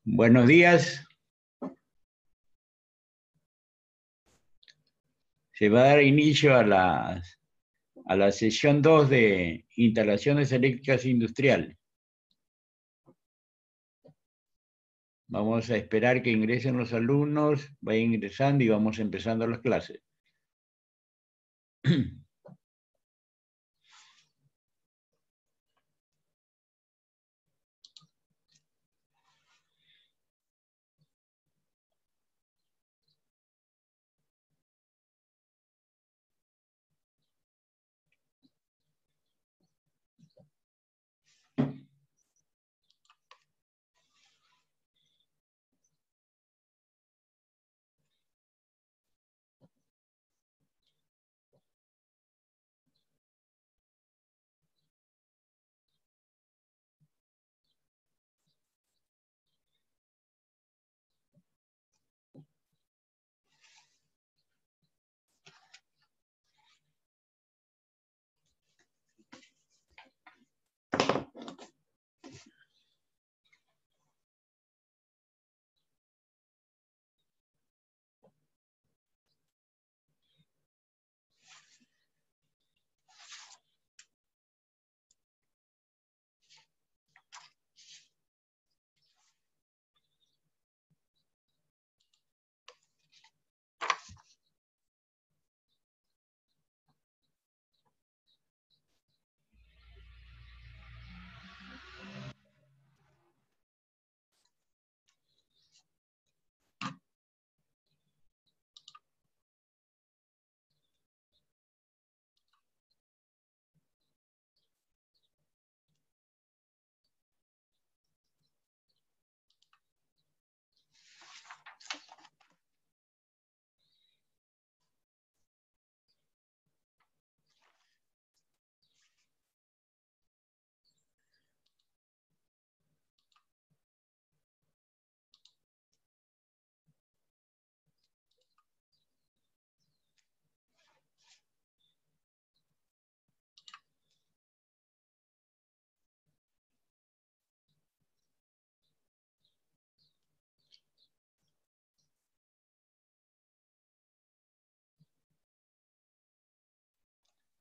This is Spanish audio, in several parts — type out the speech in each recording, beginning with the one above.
Buenos días. Se va a dar inicio a la sesión 2 de instalaciones eléctricas industriales. Vamos a esperar que ingresen los alumnos, vayan ingresando y vamos empezando las clases.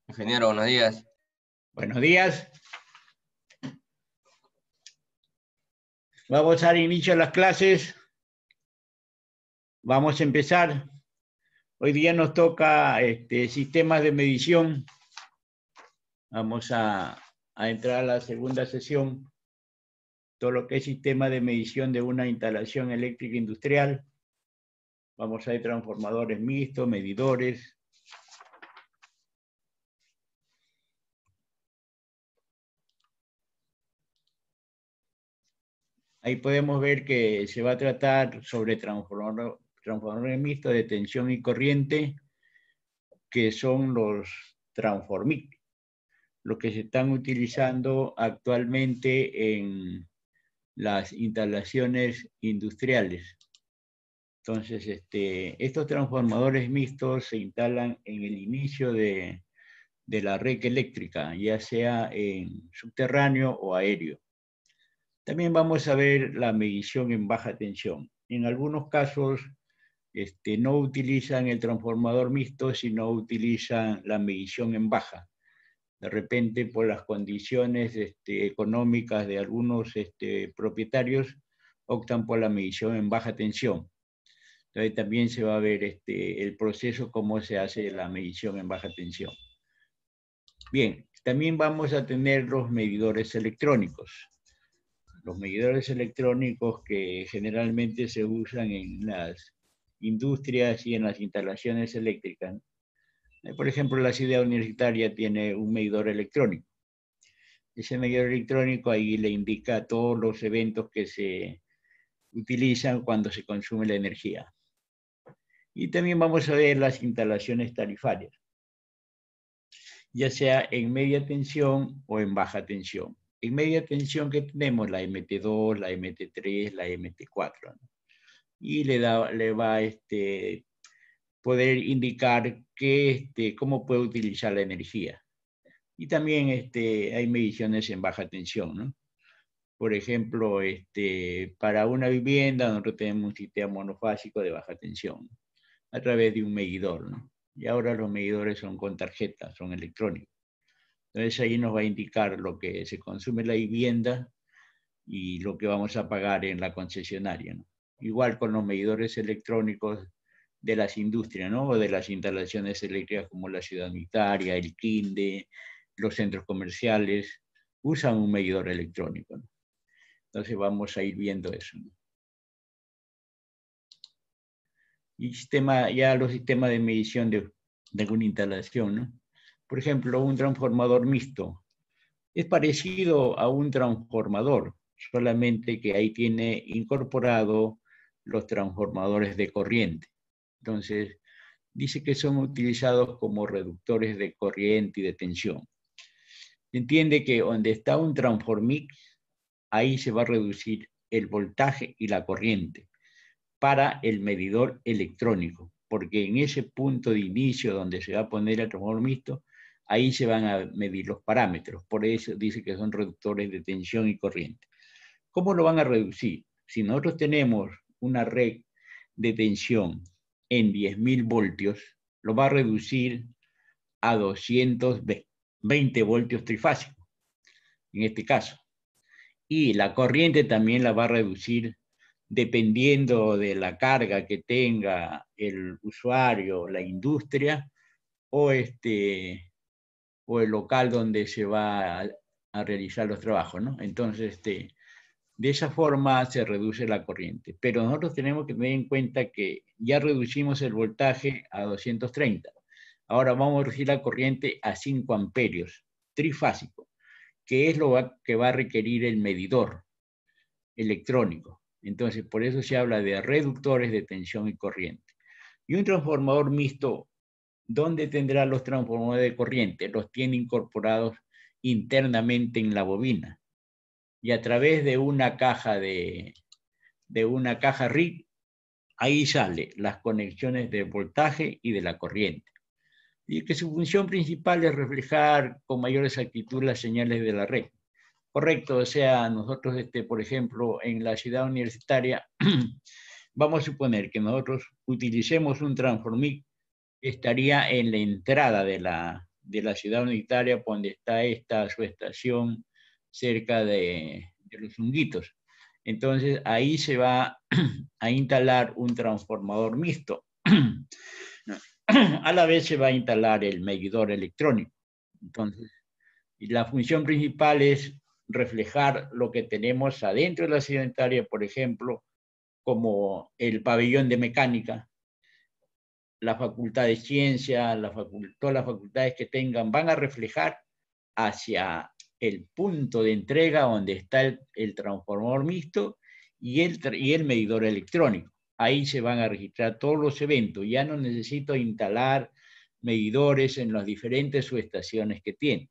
Ingeniero, buenos días. Buenos días. Vamos a dar inicio a las clases. Vamos a empezar. Hoy día nos toca sistemas de medición. Vamos a entrar a la segunda sesión. Todo lo que es sistema de medición de una instalación eléctrica industrial. Vamos a ver transformadores mixtos, medidores. Ahí podemos ver que se va a tratar sobre transformadores mixtos de tensión y corriente, que son los transformic, los que se están utilizando actualmente en las instalaciones industriales. Entonces, estos transformadores mixtos se instalan en el inicio de la red eléctrica, ya sea en subterráneo o aéreo. También vamos a ver la medición en baja tensión. En algunos casos no utilizan el transformador mixto, sino utilizan la medición en baja. De repente, por las condiciones económicas de algunos propietarios, optan por la medición en baja tensión. Entonces también se va a ver el proceso, cómo se hace la medición en baja tensión. Bien, también vamos a tener los medidores electrónicos. Los medidores electrónicos que generalmente se usan en las industrias y en las instalaciones eléctricas. Por ejemplo, la ciudad universitaria tiene un medidor electrónico. Ese medidor electrónico ahí le indica todos los eventos que se utilizan cuando se consume la energía. Y también vamos a ver las instalaciones tarifarias, ya sea en media tensión o en baja tensión. En media tensión que tenemos la MT2, la MT3, la MT4, ¿no? Y le va a poder indicar cómo puede utilizar la energía. Y también hay mediciones en baja tensión, ¿no? Por ejemplo, para una vivienda nosotros tenemos un sistema monofásico de baja tensión a través de un medidor, ¿no? Y ahora los medidores son con tarjetas, son electrónicos. Entonces ahí nos va a indicar lo que se consume en la vivienda y lo que vamos a pagar en la concesionaria, ¿no? Igual con los medidores electrónicos de las industrias, ¿no? O de las instalaciones eléctricas como la ciudad unitaria, el KINDE, los centros comerciales, usan un medidor electrónico, ¿no? Entonces vamos a ir viendo eso, ¿no? Y ya los sistemas de medición de una instalación, ¿no? Por ejemplo, un transformador mixto es parecido a un transformador, solamente que ahí tiene incorporado los transformadores de corriente. Entonces, dice que son utilizados como reductores de corriente y de tensión. Entiende que donde está un transformix, ahí se va a reducir el voltaje y la corriente para el medidor electrónico, porque en ese punto de inicio donde se va a poner el transformador mixto, ahí se van a medir los parámetros. Por eso dice que son reductores de tensión y corriente. ¿Cómo lo van a reducir? Si nosotros tenemos una red de tensión en 10.000 voltios, lo va a reducir a 220 voltios trifásicos, en este caso. Y la corriente también la va a reducir dependiendo de la carga que tenga el usuario, la industria o el local donde se va a realizar los trabajos, ¿no? Entonces, de esa forma se reduce la corriente. Pero nosotros tenemos que tener en cuenta que ya reducimos el voltaje a 230. Ahora vamos a reducir la corriente a 5 amperios, trifásico, que es lo que va a requerir el medidor electrónico. Entonces, por eso se habla de reductores de tensión y corriente. Y un transformador mixto, ¿dónde tendrá los transformadores de corriente? Los tiene incorporados internamente en la bobina. Y a través de una caja RIC, ahí sale las conexiones de voltaje y de la corriente. Y que su función principal es reflejar con mayor exactitud las señales de la red. Correcto, o sea, nosotros, por ejemplo, en la ciudad universitaria, vamos a suponer que nosotros utilicemos un transformix que estaría en la entrada de la ciudad universitaria, donde está esta su estación cerca de los Hunguitos. Entonces, ahí se va a instalar un transformador mixto. A la vez se va a instalar el medidor electrónico. Entonces, y la función principal es reflejar lo que tenemos adentro de la ciudad universitaria, por ejemplo, como el pabellón de mecánica, la facultad de ciencia, todas las facultades que tengan, van a reflejar hacia el punto de entrega donde está el transformador mixto y el medidor electrónico. Ahí se van a registrar todos los eventos. Ya no necesito instalar medidores en las diferentes subestaciones que tiene.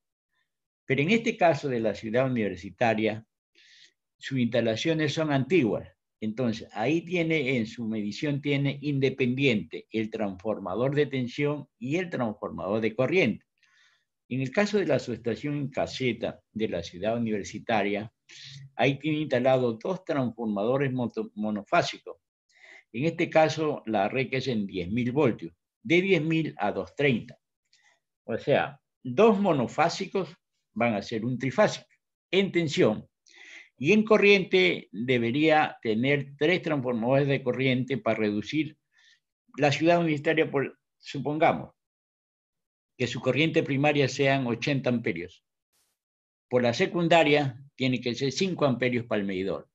Pero en este caso de la ciudad universitaria, sus instalaciones son antiguas. Entonces, ahí tiene, en su medición tiene independiente el transformador de tensión y el transformador de corriente. En el caso de la subestación en caseta de la ciudad universitaria, ahí tiene instalado 2 transformadores monofásicos. En este caso, la red es en 10.000 voltios, de 10.000 a 230. O sea, 2 monofásicos van a ser un trifásico en tensión. Y en corriente debería tener 3 transformadores de corriente para reducir la ciudad universitaria, supongamos, que su corriente primaria sean 80 amperios. Por la secundaria tiene que ser 5 amperios para el medidor.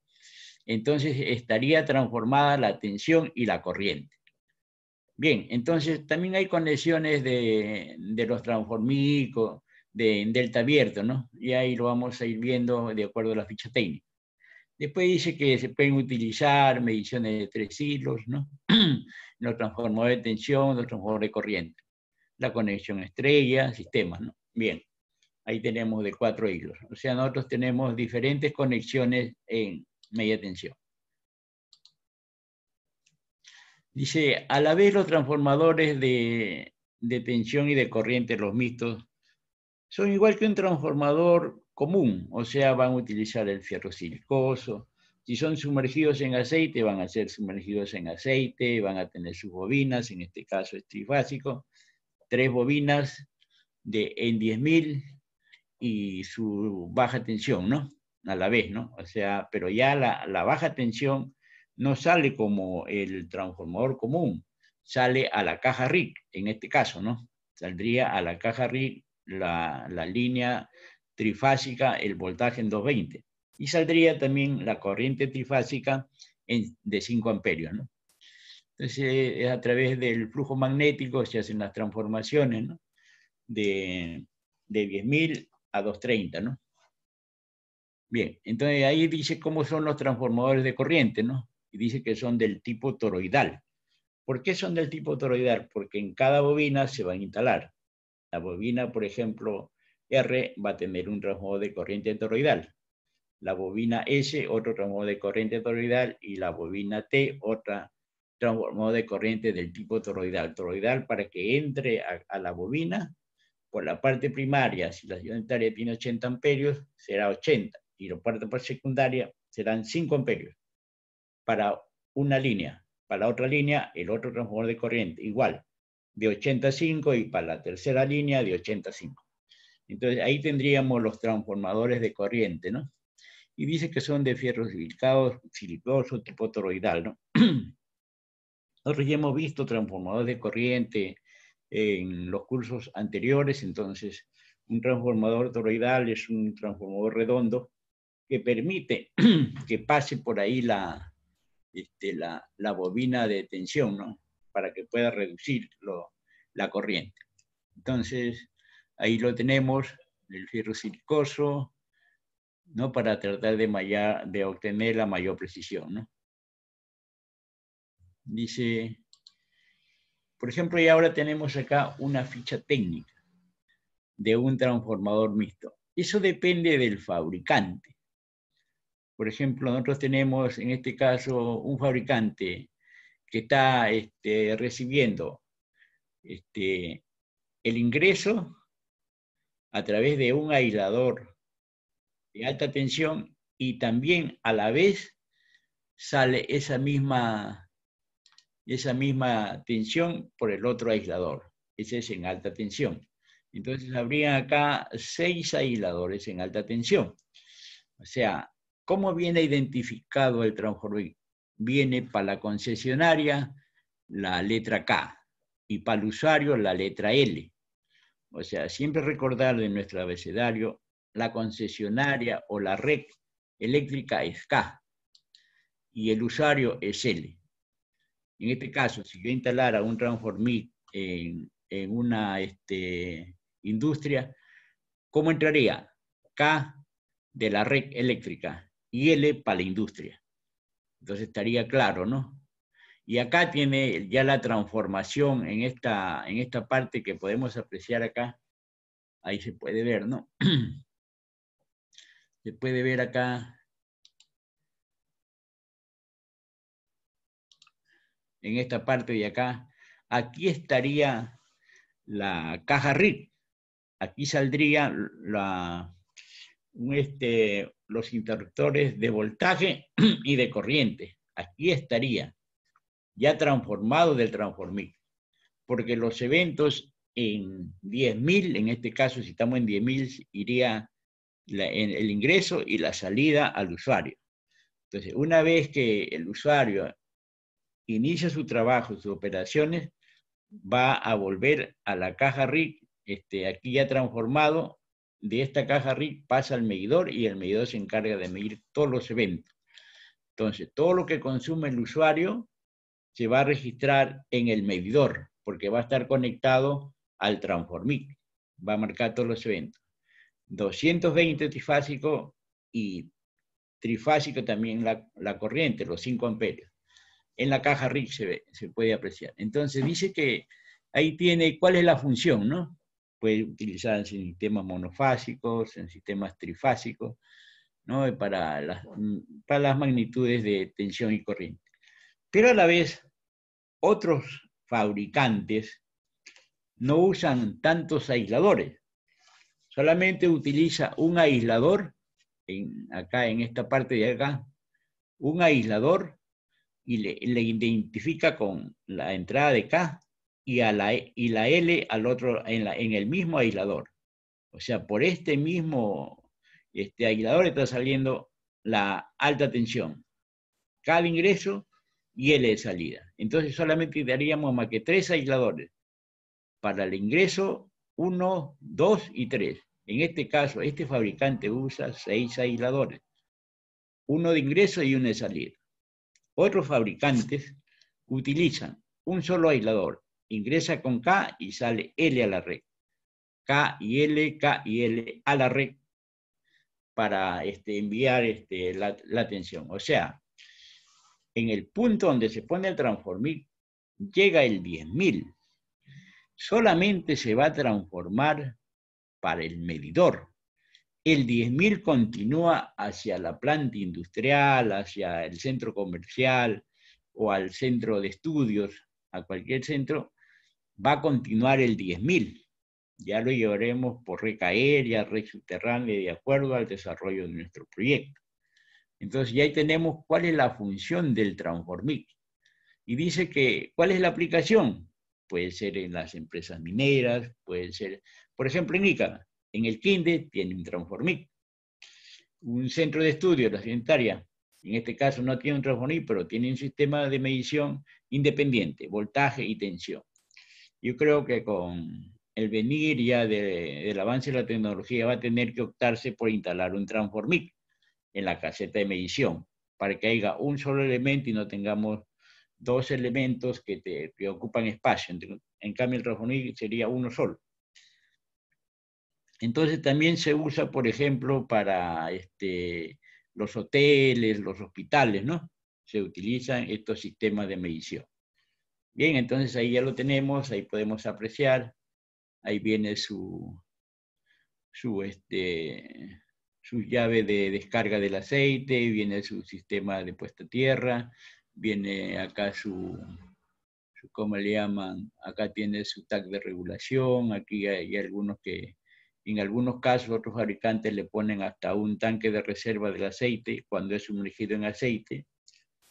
Entonces estaría transformada la tensión y la corriente. Bien, entonces también hay conexiones de los transformicos, en delta abierto, ¿no? Y ahí lo vamos a ir viendo de acuerdo a la ficha técnica. Después dice que se pueden utilizar mediciones de 3 hilos, ¿no? Los transformadores de tensión, los transformadores de corriente. La conexión estrella, sistemas, ¿no? Bien, ahí tenemos de 4 hilos. O sea, nosotros tenemos diferentes conexiones en media tensión. Dice, a la vez los transformadores de tensión y de corriente, los mixtos, son igual que un transformador común, o sea, van a utilizar el fierro silicoso. Si son sumergidos en aceite, van a ser sumergidos en aceite, van a tener sus bobinas, en este caso es trifásico, 3 bobinas en 10.000 y su baja tensión, ¿no? A la vez, ¿no? O sea, pero ya la baja tensión no sale como el transformador común, sale a la caja RIC, en este caso, ¿no? Saldría a la caja RIC la línea trifásica, el voltaje en 220. Y saldría también la corriente trifásica de 5 amperios, ¿no? Entonces, a través del flujo magnético se hacen las transformaciones, ¿no? De 10.000 a 230, ¿no? Bien, entonces ahí dice cómo son los transformadores de corriente, ¿no? Y dice que son del tipo toroidal. ¿Por qué son del tipo toroidal? Porque en cada bobina se van a instalar. La bobina, por ejemplo, R va a tener un transformador de corriente toroidal. La bobina S, otro transformador de corriente toroidal, y la bobina T, otra transformador de corriente del tipo toroidal. Toroidal para que entre a la bobina por la parte primaria, si la unitaria tiene 80 amperios, será 80. Y la parte por secundaria serán 5 amperios para una línea. Para la otra línea, el otro transformador de corriente, igual, de 85, y para la tercera línea, de 85. Entonces, ahí tendríamos los transformadores de corriente, ¿no? Y dice que son de fierro silicoso, tipo toroidal, ¿no? Nosotros ya hemos visto transformadores de corriente en los cursos anteriores. Entonces, un transformador toroidal es un transformador redondo que permite que pase por ahí la bobina de tensión, ¿no? Para que pueda reducir la corriente. Entonces, ahí lo tenemos, el fierro silicoso, ¿no? Para tratar de obtener la mayor precisión, ¿no? Dice, por ejemplo, y ahora tenemos acá una ficha técnica de un transformador mixto. Eso depende del fabricante. Por ejemplo, nosotros tenemos en este caso un fabricante que está recibiendo el ingreso a través de un aislador de alta tensión, y también a la vez sale esa misma tensión por el otro aislador. Ese es en alta tensión. Entonces habría acá 6 aisladores en alta tensión. O sea, ¿cómo viene identificado el transformador? Viene para la concesionaria la letra K y para el usuario la letra L. O sea, siempre recordar de nuestro abecedario, la concesionaria o la red eléctrica es K y el usuario es L. En este caso, si yo instalara un transformit en una industria, ¿cómo entraría? K de la red eléctrica y L para la industria. Entonces estaría claro, ¿no? Y acá tiene ya la transformación en esta parte que podemos apreciar acá. Ahí se puede ver, ¿no? Se puede ver acá en esta parte de acá. Aquí estaría la caja RIC. Aquí saldría los interruptores de voltaje y de corriente. Aquí estaría ya transformado del transformit. Porque los eventos en 10.000, en este caso si estamos en 10.000, iría el ingreso y la salida al usuario. Entonces, una vez que el usuario inicia su trabajo, sus operaciones, va a volver a la caja RIC, aquí ya transformado. De esta caja RIC pasa al medidor y el medidor se encarga de medir todos los eventos. Entonces, todo lo que consume el usuario se va a registrar en el medidor, porque va a estar conectado al transformit. Va a marcar todos los eventos. 220 trifásico y trifásico también la corriente, los 5 amperios. En la caja RIC se puede apreciar. Entonces dice que ahí tiene cuál es la función, ¿no? Puede utilizar en sistemas monofásicos, en sistemas trifásicos, ¿no? Para las magnitudes de tensión y corriente. Pero a la vez, otros fabricantes no usan tantos aisladores. Solamente utiliza un aislador, acá en esta parte de acá, un aislador, y le identifica con la entrada de K y la L al otro, en el mismo aislador. O sea, por este mismo aislador está saliendo la alta tensión. K de ingreso y L de salida. Entonces solamente daríamos más que 3 aisladores. Para el ingreso, 1, 2 y 3. En este caso, este fabricante usa 6 aisladores. Uno de ingreso y uno de salida. Otros fabricantes utilizan un solo aislador. Ingresa con K y sale L a la red. K y L a la red para enviar la tensión. O sea, en el punto donde se pone el transformir, llega el 10.000. Solamente se va a transformar para el medidor. El 10.000 continúa hacia la planta industrial, hacia el centro comercial o al centro de estudios, a cualquier centro, va a continuar el 10.000. Ya lo llevaremos por red aérea, red subterránea, de acuerdo al desarrollo de nuestro proyecto. Entonces ya ahí tenemos cuál es la función del transformit. Y dice que, ¿cuál es la aplicación? Puede ser en las empresas mineras, puede ser, por ejemplo, en Ica, en el Quinde tiene un transformit. Un centro de estudio, la sanitaria, en este caso no tiene un transformit, pero tiene un sistema de medición independiente, voltaje y tensión. Yo creo que con el venir ya del avance de la tecnología va a tener que optarse por instalar un transformit en la caseta de medición, para que haya un solo elemento y no tengamos dos elementos que ocupan espacio. En cambio, el transformit sería uno solo. Entonces también se usa, por ejemplo, para los hoteles, los hospitales, ¿no? Se utilizan estos sistemas de medición. Bien, entonces ahí ya lo tenemos, ahí podemos apreciar. Ahí viene su llave de descarga del aceite, viene su sistema de puesta a tierra, viene acá ¿cómo le llaman? Acá tiene su tag de regulación, aquí hay algunos que, en algunos casos, otros fabricantes le ponen hasta un tanque de reserva del aceite cuando es sumergido en aceite.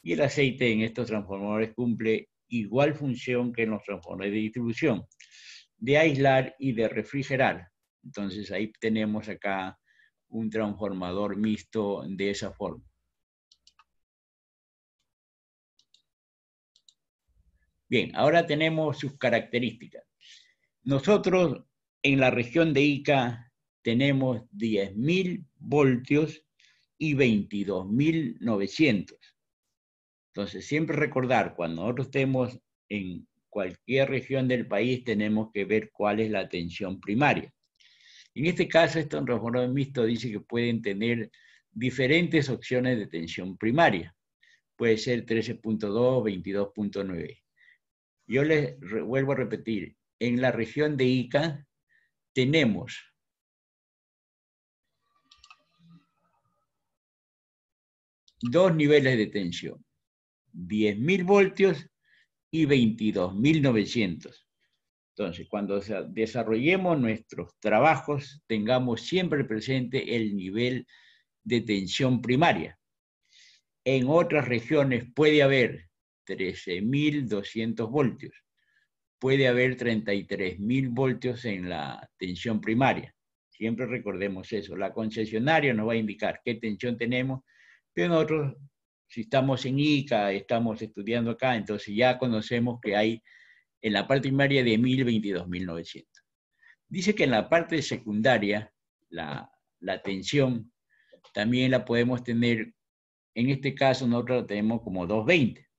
Y el aceite en estos transformadores cumple igual función que en los transformadores de distribución, de aislar y de refrigerar. Entonces ahí tenemos acá un transformador mixto de esa forma. Bien, ahora tenemos sus características. Nosotros en la región de Ica tenemos 10.000 voltios y 22.900. Entonces, siempre recordar, cuando nosotros estemos en cualquier región del país, tenemos que ver cuál es la tensión primaria. En este caso, este transformador mixto dice que pueden tener diferentes opciones de tensión primaria. Puede ser 13.2, 22.9. Yo les vuelvo a repetir, en la región de Ica tenemos dos niveles de tensión, 10.000 voltios y 22.900. Entonces, cuando desarrollemos nuestros trabajos, tengamos siempre presente el nivel de tensión primaria. En otras regiones puede haber 13.200 voltios, puede haber 33.000 voltios en la tensión primaria. Siempre recordemos eso. La concesionaria nos va a indicar qué tensión tenemos, pero nosotros, si estamos en Ica, estamos estudiando acá, entonces ya conocemos que hay en la parte primaria de 1.000, 22.900. Dice que en la parte secundaria, la tensión también la podemos tener, en este caso nosotros la tenemos como 220.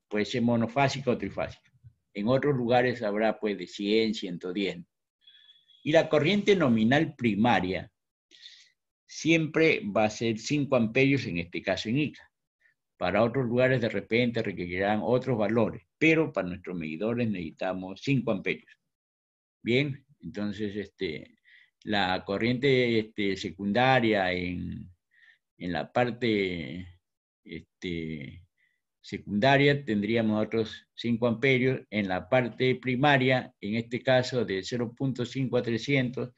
Puede ser monofásica o trifásica. En otros lugares habrá pues de 100, 110. Y la corriente nominal primaria siempre va a ser 5 amperios, en este caso en Ica. Para otros lugares de repente requerirán otros valores, pero para nuestros medidores necesitamos 5 amperios. Bien, entonces la corriente secundaria en la parte secundaria tendríamos otros 5 amperios. En la parte primaria, en este caso de 0.5 a 300,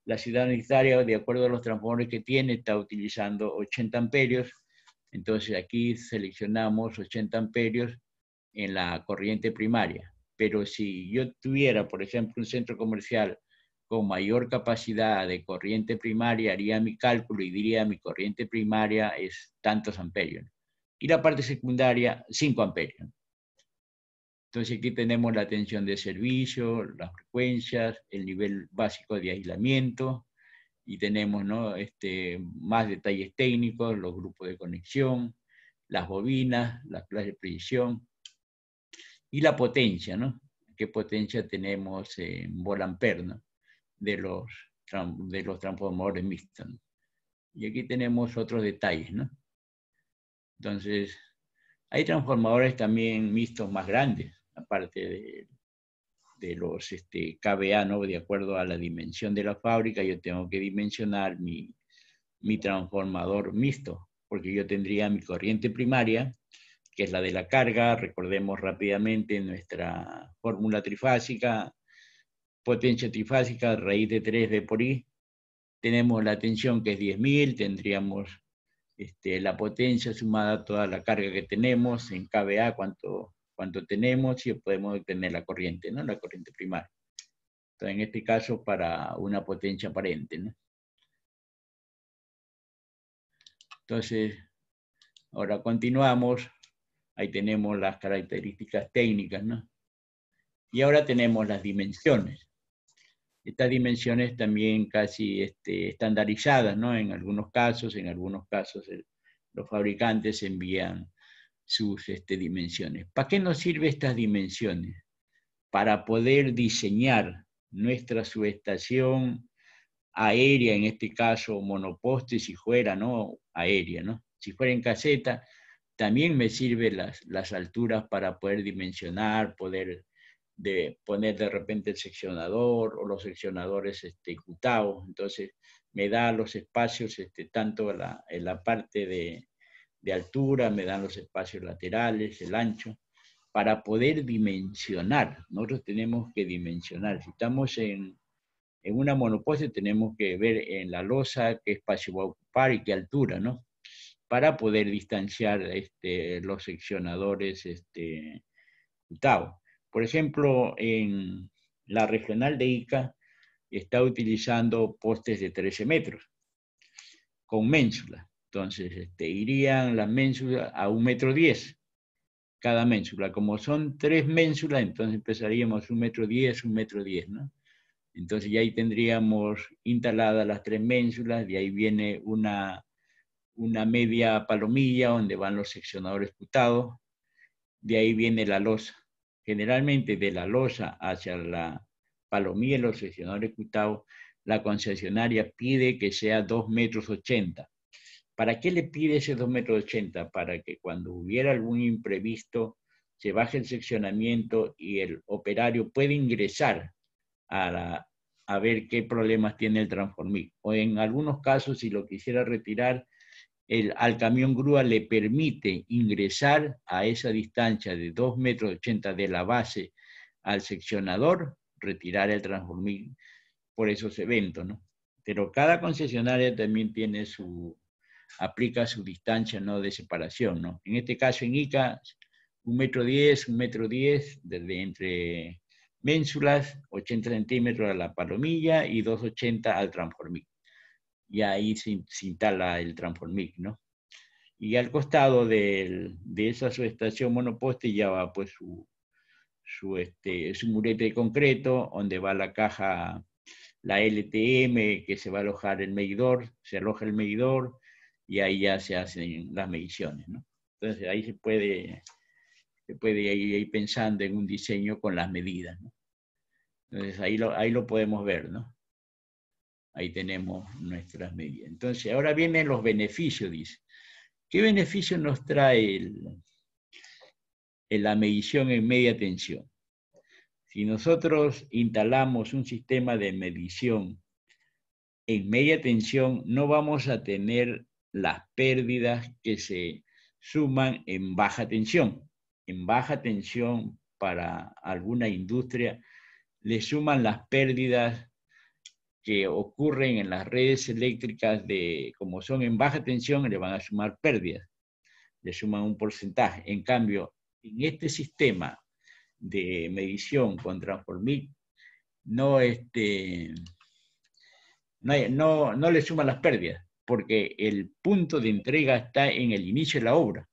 La ciudad universitaria, de acuerdo a los transformadores que tiene, está utilizando 80 amperios. Entonces aquí seleccionamos 80 amperios en la corriente primaria. Pero si yo tuviera, por ejemplo, un centro comercial con mayor capacidad de corriente primaria, haría mi cálculo y diría mi corriente primaria es tantos amperios. Y la parte secundaria, 5 amperios. Entonces aquí tenemos la tensión de servicio, las frecuencias, el nivel básico de aislamiento, y tenemos, ¿no? Más detalles técnicos, los grupos de conexión, las bobinas, las clases de precisión y la potencia, ¿no? ¿Qué potencia tenemos en volampere, ¿no? de los transformadores mixtos, ¿no? Y aquí tenemos otros detalles, ¿no? Entonces, hay transformadores también mixtos más grandes, aparte de los KVA, ¿no? De acuerdo a la dimensión de la fábrica, yo tengo que dimensionar mi transformador mixto, porque yo tendría mi corriente primaria, que es la de la carga. Recordemos rápidamente nuestra fórmula trifásica, potencia trifásica, raíz de 3 V por I. Tenemos la tensión que es 10.000, tendríamos la potencia sumada a toda la carga que tenemos, en kVA cuánto tenemos, y podemos obtener la corriente, ¿no? La corriente primaria. Entonces, en este caso, para una potencia aparente, ¿no? Entonces, ahora continuamos. Ahí tenemos las características técnicas, ¿no? Y ahora tenemos las dimensiones. Estas dimensiones también casi estandarizadas, ¿no? En algunos casos los fabricantes envían sus dimensiones. ¿Para qué nos sirven estas dimensiones? Para poder diseñar nuestra subestación aérea, en este caso monoposte, si fuera, ¿no? Aérea, ¿no? Si fuera en caseta, también me sirven las alturas para poder dimensionar, poner de repente el seccionador o los seccionadores ejecutados. Entonces me da los espacios, tanto en la parte de altura, me dan los espacios laterales, el ancho, para poder dimensionar. Nosotros tenemos que dimensionar. Si estamos en una monoposte, tenemos que ver en la losa qué espacio va a ocupar y qué altura, ¿no? Para poder distanciar los seccionadores ejecutados. Por ejemplo, en la regional de Ica está utilizando postes de 13 metros con ménsula. Entonces, irían las ménsulas a 1,10 m cada ménsula. Como son 3 ménsulas, entonces empezaríamos 1,10 m, 1,10 m, ¿no? Entonces ya ahí tendríamos instaladas las 3 ménsulas, de ahí viene una media palomilla donde van los seccionadores ejecutados, de ahí viene la losa. Generalmente de la losa hacia la palomilla y los seccionadores ejecutados, la concesionaria pide que sea 2,80 m. ¿Para qué le pide ese 2,80 m? Para que cuando hubiera algún imprevisto se baje el seccionamiento y el operario puede ingresar a ver qué problemas tiene el transformín. O en algunos casos, si lo quisiera retirar, al camión grúa le permite ingresar a esa distancia de 2,80 m de la base al seccionador, retirar el transformín por esos eventos, ¿no? Pero cada concesionaria también tiene aplica su distancia, ¿no? De separación, ¿no? En este caso en Ica, 1,10 m, 1,10 m, desde entre ménsulas, 80 centímetros a la palomilla y 2,80 al transformín. Y ahí se instala el transformín, ¿no? Y al costado de esa subestación monoposte ya va pues su murete de concreto, donde va la caja, la LTM, que se va a alojar el medidor, se aloja el medidor y ahí ya se hacen las mediciones, ¿no? Entonces ahí se puede ir pensando en un diseño con las medidas, ¿no? Entonces ahí lo podemos ver, ¿no? Ahí tenemos nuestras medidas. Entonces ahora vienen los beneficios, dice. ¿Qué beneficio nos trae la medición en media tensión? Si nosotros instalamos un sistema de medición en media tensión, no vamos a tener las pérdidas que se suman en baja tensión. En baja tensión, para alguna industria, le suman las pérdidas que ocurren en las redes eléctricas, como son en baja tensión, le van a sumar pérdidas, le suman un porcentaje. En cambio, en este sistema de medición con Transformic, no le suman las pérdidas, porque el punto de entrega está en el inicio de la obra.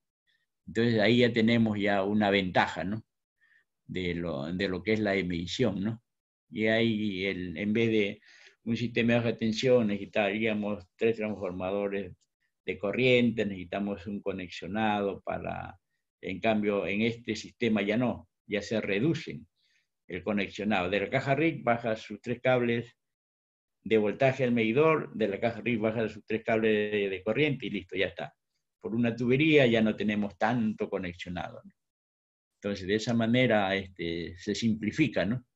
Entonces ahí ya tenemos ya una ventaja, ¿no? De lo que es la medición, ¿no? Y ahí, en vez de un sistema de baja tensión, necesitaríamos 3 transformadores de corriente, necesitamos un conexionado en cambio, en este sistema ya no, ya se reducen el conexionado. De la caja RIC baja sus 3 cables de voltaje al medidor, de la caja RIC baja sus 3 cables de corriente y listo, ya está. Por una tubería ya no tenemos tanto conexionado, ¿no? Entonces, de esa manera se simplifica, ¿no?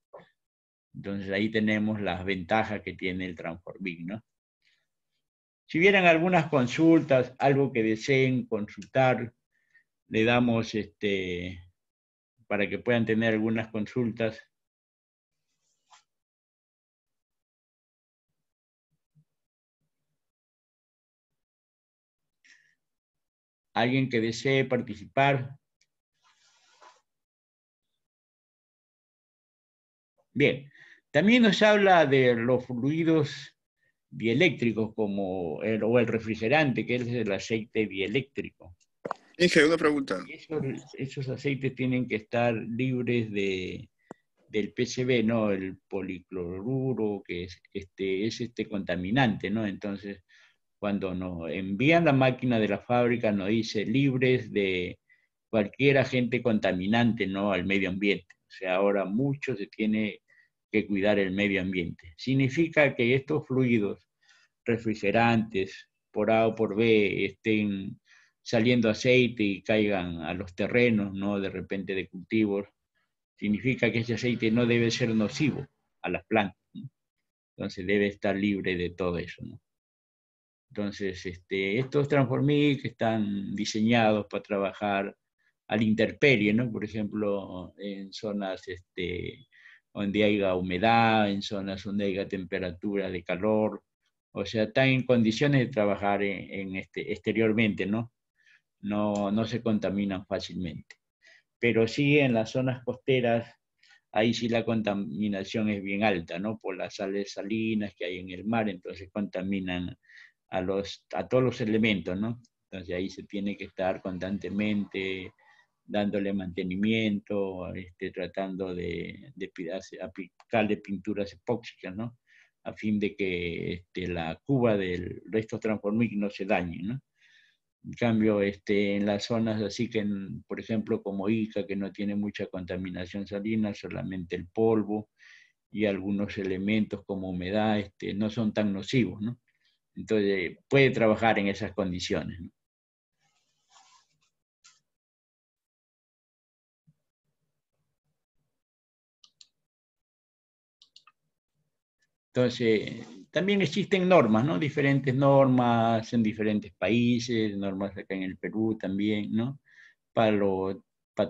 Entonces, ahí tenemos las ventajas que tiene el Transformic, ¿no? Si vieran algunas consultas, algo que deseen consultar, le damos para que puedan tener algunas consultas. ¿Alguien que desee participar? Bien. También nos habla de los fluidos dieléctricos o el refrigerante, que es el aceite dieléctrico. Inge, una pregunta. Esos aceites tienen que estar libres del PCB, ¿no? El policloruro, que es contaminante, ¿no? Entonces, cuando nos envían la máquina de la fábrica, nos dice libres de cualquier agente contaminante, ¿no? Al medio ambiente. O sea, ahora mucho se tiene que cuidar el medio ambiente. Significa que estos fluidos refrigerantes, por A o por B, estén saliendo aceite y caigan a los terrenos, ¿no? De repente de cultivos, significa que ese aceite no debe ser nocivo a las plantas, ¿no? Entonces debe estar libre de todo eso, ¿no? Entonces, estos Transformic están diseñados para trabajar a la intemperie, ¿no? Por ejemplo, en zonas donde haya humedad, en zonas donde haya temperatura de calor, o sea, están en condiciones de trabajar exteriormente, ¿no? No se contaminan fácilmente. Pero sí en las zonas costeras, ahí sí la contaminación es bien alta, ¿no? Por las sales salinas que hay en el mar, entonces contaminan a todos los elementos, ¿no? Entonces ahí se tiene que estar constantemente dándole mantenimiento, tratando de aplicarle pinturas epóxicas, ¿no? A fin de que la cuba de estos Transformic no se dañe, ¿no? En cambio, en las zonas así que, por ejemplo, como Ica, que no tiene mucha contaminación salina, solamente el polvo y algunos elementos como humedad, no son tan nocivos, ¿no? Entonces, puede trabajar en esas condiciones, ¿no? Entonces, también existen normas, ¿no? Diferentes normas en diferentes países, normas acá en el Perú también, ¿no?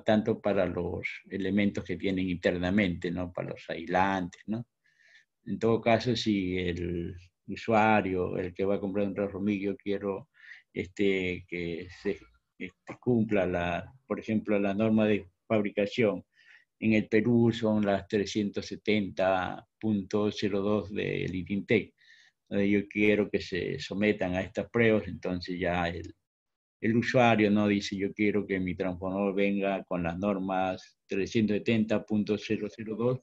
Tanto para los elementos que tienen internamente, ¿no? Para los aislantes, ¿no? En todo caso, si el usuario, el que va a comprar un Transformic, yo quiero que se cumpla, por ejemplo, la norma de fabricación. En el Perú son las 370.02 del ITINTEC. Yo quiero que se sometan a estas pruebas, entonces ya el usuario no dice yo quiero que mi transformador venga con las normas 370.002,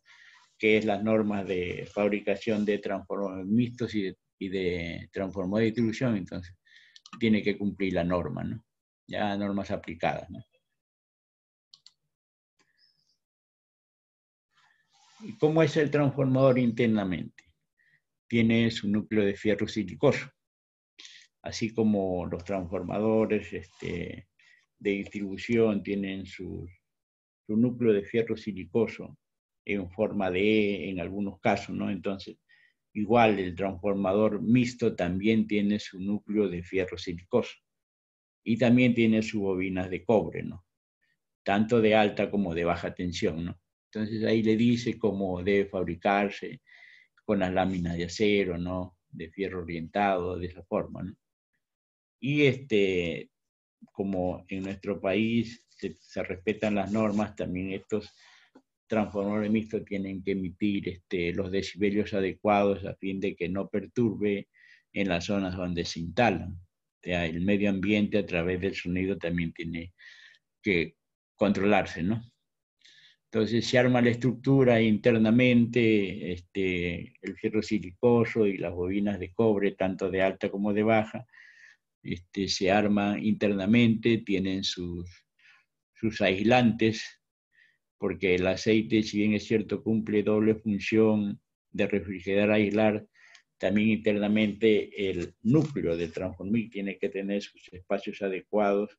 que es las normas de fabricación de transformadores mixtos y de transformadores de distribución, entonces tiene que cumplir la norma, ¿no? Ya normas aplicadas, ¿no? ¿Y cómo es el transformador internamente? Tiene su núcleo de fierro silicoso, así como los transformadores de distribución tienen su núcleo de fierro silicoso en forma de E en algunos casos, ¿no? Entonces, igual el transformador mixto también tiene su núcleo de fierro silicoso y también tiene sus bobinas de cobre, ¿no? Tanto de alta como de baja tensión, ¿no? Entonces ahí le dice cómo debe fabricarse, con las láminas de acero, ¿no? De fierro orientado, de esa forma, ¿no? Y como en nuestro país se respetan las normas, también estos transformadores mixtos tienen que emitir los decibelios adecuados a fin de que no perturbe en las zonas donde se instalan. O sea, el medio ambiente a través del sonido también tiene que controlarse, ¿no? Entonces se arma la estructura internamente, el fierro silicoso y las bobinas de cobre, tanto de alta como de baja, se arman internamente, tienen sus aislantes, porque el aceite, si bien es cierto, cumple doble función de refrigerar, aislar, también internamente el núcleo del transformil tiene que tener sus espacios adecuados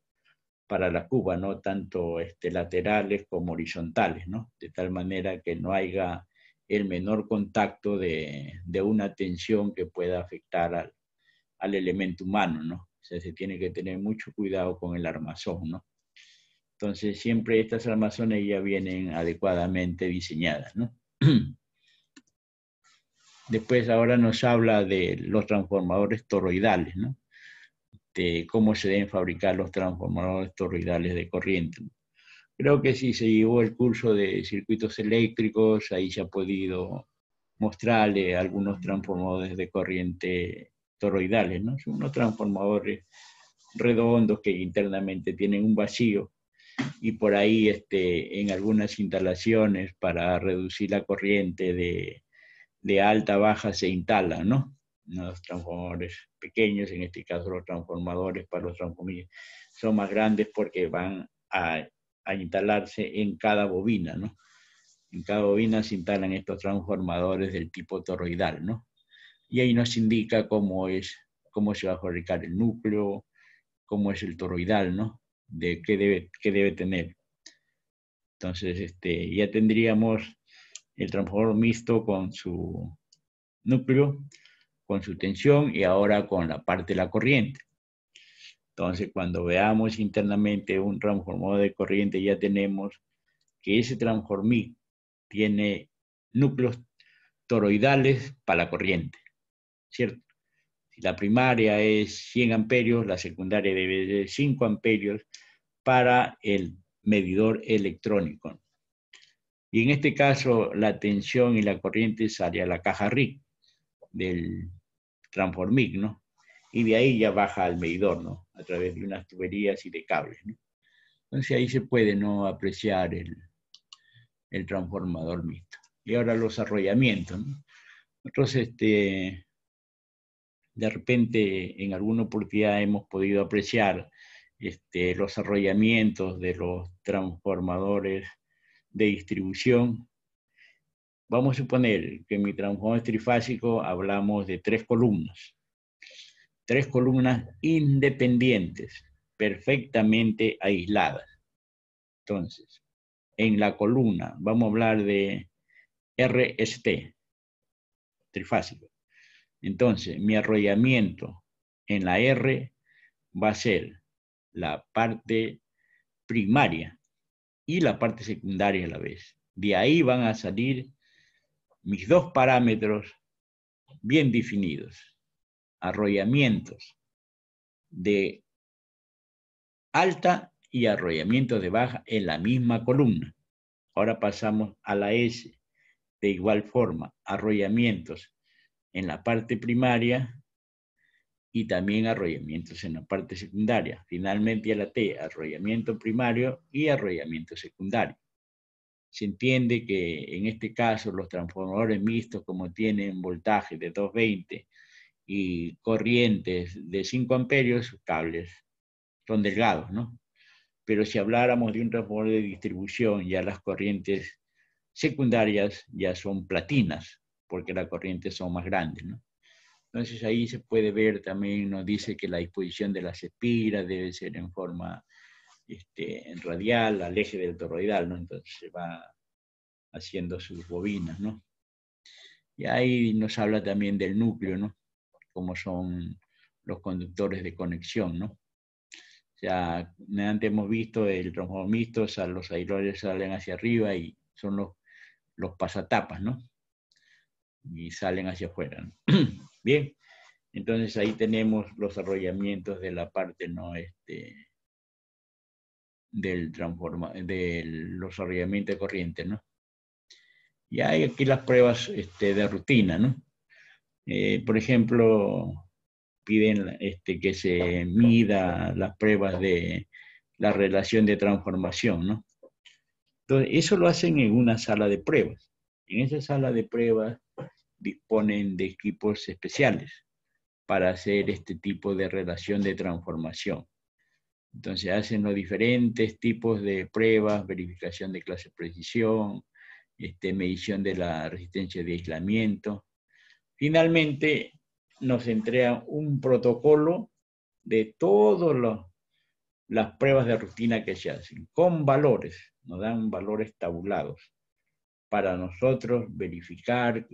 para la cuba, ¿no? Tanto laterales como horizontales, ¿no? De tal manera que no haya el menor contacto de una tensión que pueda afectar al elemento humano, ¿no? O sea, se tiene que tener mucho cuidado con el armazón, ¿no? Entonces, siempre estas armazones ya vienen adecuadamente diseñadas, ¿no? Después, ahora nos habla de los transformadores toroidales, ¿no? De cómo se deben fabricar los transformadores toroidales de corriente. Creo que si se llevó el curso de circuitos eléctricos, ahí se ha podido mostrarle algunos transformadores de corriente toroidales, ¿no? Son unos transformadores redondos que internamente tienen un vacío y por ahí en algunas instalaciones para reducir la corriente de alta a baja se instalan, ¿no? Unos transformadores pequeños, en este caso los transformadores para los transformadores son más grandes porque van a instalarse en cada bobina, ¿no? En cada bobina se instalan estos transformadores del tipo toroidal, ¿no? Y ahí nos indica cómo se va a fabricar el núcleo, cómo es el toroidal, ¿no? De qué debe tener. Entonces, ya tendríamos el transformador mixto con su núcleo, con su tensión y ahora con la parte de la corriente. Entonces, cuando veamos internamente un transformador de corriente, ya tenemos que ese transformí tiene núcleos toroidales para la corriente, ¿cierto? Si la primaria es 100 amperios, la secundaria debe ser 5 amperios para el medidor electrónico. Y en este caso, la tensión y la corriente sale a la caja RIC del transformic, ¿no? Y de ahí ya baja al medidor, ¿no? A través de unas tuberías y de cables, ¿no? Entonces ahí se puede, ¿no? Apreciar el transformador mixto. Y ahora los arrollamientos, ¿no? Nosotros, de repente, en alguna oportunidad hemos podido apreciar los arrollamientos de los transformadores de distribución. Vamos a suponer que en mi transformador trifásico hablamos de 3 columnas. 3 columnas independientes, perfectamente aisladas. Entonces, en la columna vamos a hablar de RST, trifásico. Entonces, mi arrollamiento en la R va a ser la parte primaria y la parte secundaria a la vez. De ahí van a salir mis dos parámetros bien definidos. Arrollamientos de alta y arrollamientos de baja en la misma columna. Ahora pasamos a la S. De igual forma, arrollamientos en la parte primaria y también arrollamientos en la parte secundaria. Finalmente a la T, arrollamiento primario y arrollamiento secundario. Se entiende que en este caso los transformadores mixtos, como tienen voltaje de 220 y corrientes de 5 amperios, sus cables son delgados, ¿no? Pero si habláramos de un transformador de distribución, ya las corrientes secundarias ya son platinas, porque las corrientes son más grandes, ¿no? Entonces ahí se puede ver también, nos dice que la disposición de las espiras debe ser en forma radial, al eje del toroidal, ¿no? Entonces se va haciendo sus bobinas, ¿no? Y ahí nos habla también del núcleo, ¿no? Como son los conductores de conexión, ¿no? O sea, antes hemos visto el transformador mixto, los aisladores salen hacia arriba y son los pasatapas, ¿no? y salen hacia afuera, ¿no? Bien, entonces ahí tenemos los arrollamientos de la parte, ¿no? De los arrollamientos de corriente, ¿no? Y hay aquí las pruebas de rutina, ¿no? Por ejemplo, piden que se mida las pruebas de la relación de transformación, ¿no? Entonces, eso lo hacen en una sala de pruebas. En esa sala de pruebas disponen de equipos especiales para hacer este tipo de relación de transformación. Entonces hacen los diferentes tipos de pruebas, verificación de clase de precisión, medición de la resistencia de aislamiento. Finalmente nos entregan un protocolo de todas las pruebas de rutina que se hacen, con valores, nos dan valores tabulados para nosotros verificar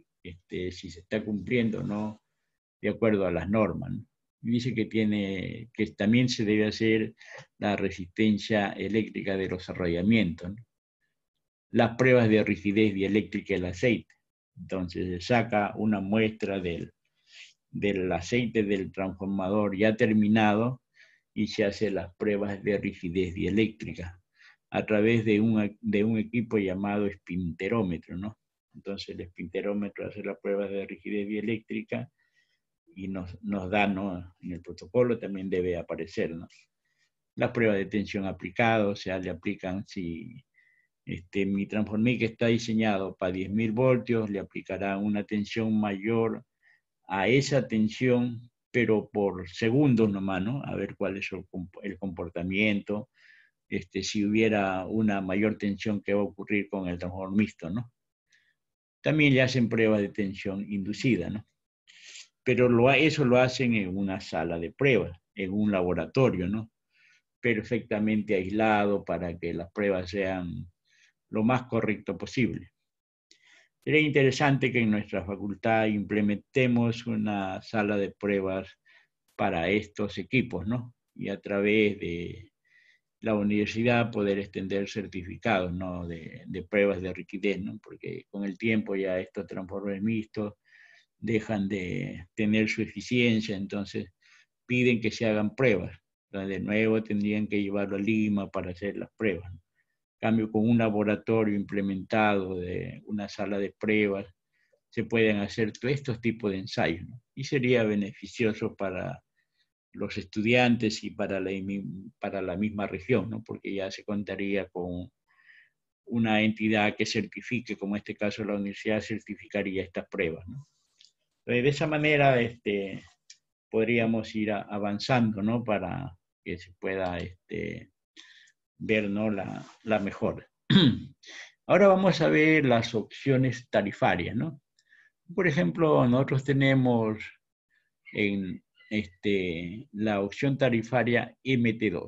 si se está cumpliendo o no de acuerdo a las normas, ¿no? Dice que también se debe hacer la resistencia eléctrica de los arrollamientos, ¿no? Las pruebas de rigidez dieléctrica del aceite. Entonces se saca una muestra del aceite del transformador ya terminado y se hace las pruebas de rigidez dieléctrica a través de un equipo llamado espinterómetro, ¿no? Entonces el espinterómetro hace las pruebas de rigidez dieléctrica y nos da, ¿no? En el protocolo también debe aparecer, ¿no? Las pruebas de tensión aplicada, o sea, le aplican si mi transformí que está diseñado para 10.000 voltios, le aplicará una tensión mayor a esa tensión, pero por segundos nomás, ¿no? A ver cuál es el comportamiento, si hubiera una mayor tensión, ¿qué va a ocurrir con el transformador mixto, ¿no? También le hacen pruebas de tensión inducida, ¿no? Pero eso lo hacen en una sala de pruebas, en un laboratorio, ¿no? Perfectamente aislado para que las pruebas sean lo más correcto posible. Sería interesante que en nuestra facultad implementemos una sala de pruebas para estos equipos, ¿no? Y a través de la universidad poder extender certificados, ¿no? de pruebas de rigidez, ¿no? Porque con el tiempo ya estos transformadores mixtos dejan de tener su eficiencia, entonces piden que se hagan pruebas. Entonces, de nuevo tendrían que llevarlo a Lima para hacer las pruebas, ¿no? En cambio, con un laboratorio implementado de una sala de pruebas, se pueden hacer todos estos tipos de ensayos, ¿no? Y sería beneficioso para los estudiantes y para la misma región, ¿no? Porque ya se contaría con una entidad que certifique, como en este caso la universidad certificaría estas pruebas, ¿no? Entonces, de esa manera podríamos ir avanzando, ¿no? Para que se pueda ver, ¿no? la mejora. Ahora vamos a ver las opciones tarifarias, ¿no? Por ejemplo, nosotros tenemos en la opción tarifaria MT2.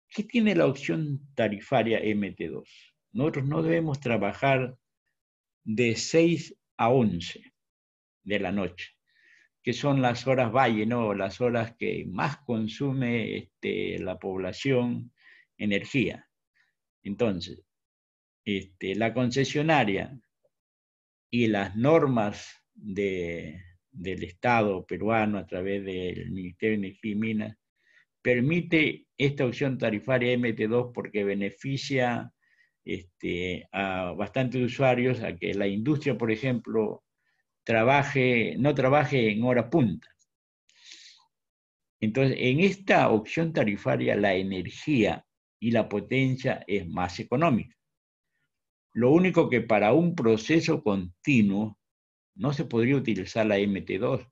¿Qué tiene la opción tarifaria MT2? Nosotros no debemos trabajar de 6 a 11 de la noche, que son las horas valle, ¿no? Las horas que más consume la población energía. Entonces, la concesionaria y las normas del Estado peruano a través del Ministerio de Energía y Minas permite esta opción tarifaria MT2 porque beneficia a bastantes usuarios a que la industria, por ejemplo, no trabaje en hora punta. Entonces, en esta opción tarifaria, la energía y la potencia es más económica. Lo único que para un proceso continuo no se podría utilizar la MT2.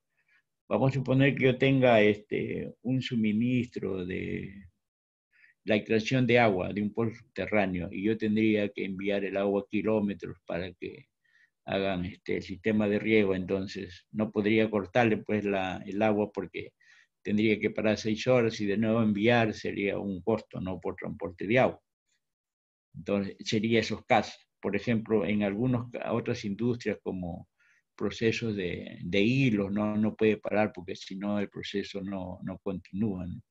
Vamos a suponer que yo tenga un suministro de la extracción de agua de un pozo subterráneo y yo tendría que enviar el agua a kilómetros para que hagan el sistema de riego, entonces no podría cortarle pues el agua porque tendría que parar 6 horas y de nuevo enviar sería un costo, ¿no? Por transporte de agua. Entonces sería esos casos. Por ejemplo, en otras industrias como procesos de hilos, no puede parar porque si no el proceso no continúa, ¿no?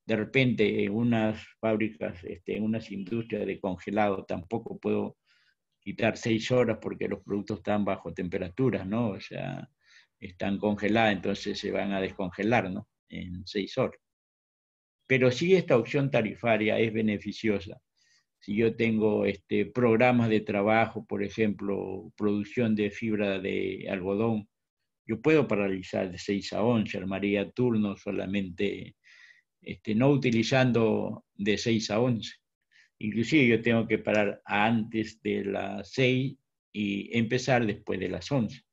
De repente en unas fábricas, en unas industrias de congelado tampoco puedo quitar 6 horas porque los productos están bajo temperaturas, ¿no? O sea, están congeladas, entonces se van a descongelar, ¿no? En 6 horas. Pero sí esta opción tarifaria es beneficiosa. Si yo tengo programas de trabajo, por ejemplo, producción de fibra de algodón, yo puedo paralizar de 6 a 11, armaría turnos solamente, no utilizando de 6 a 11. Inclusive yo tengo que parar antes de las 6 y empezar después de las 11,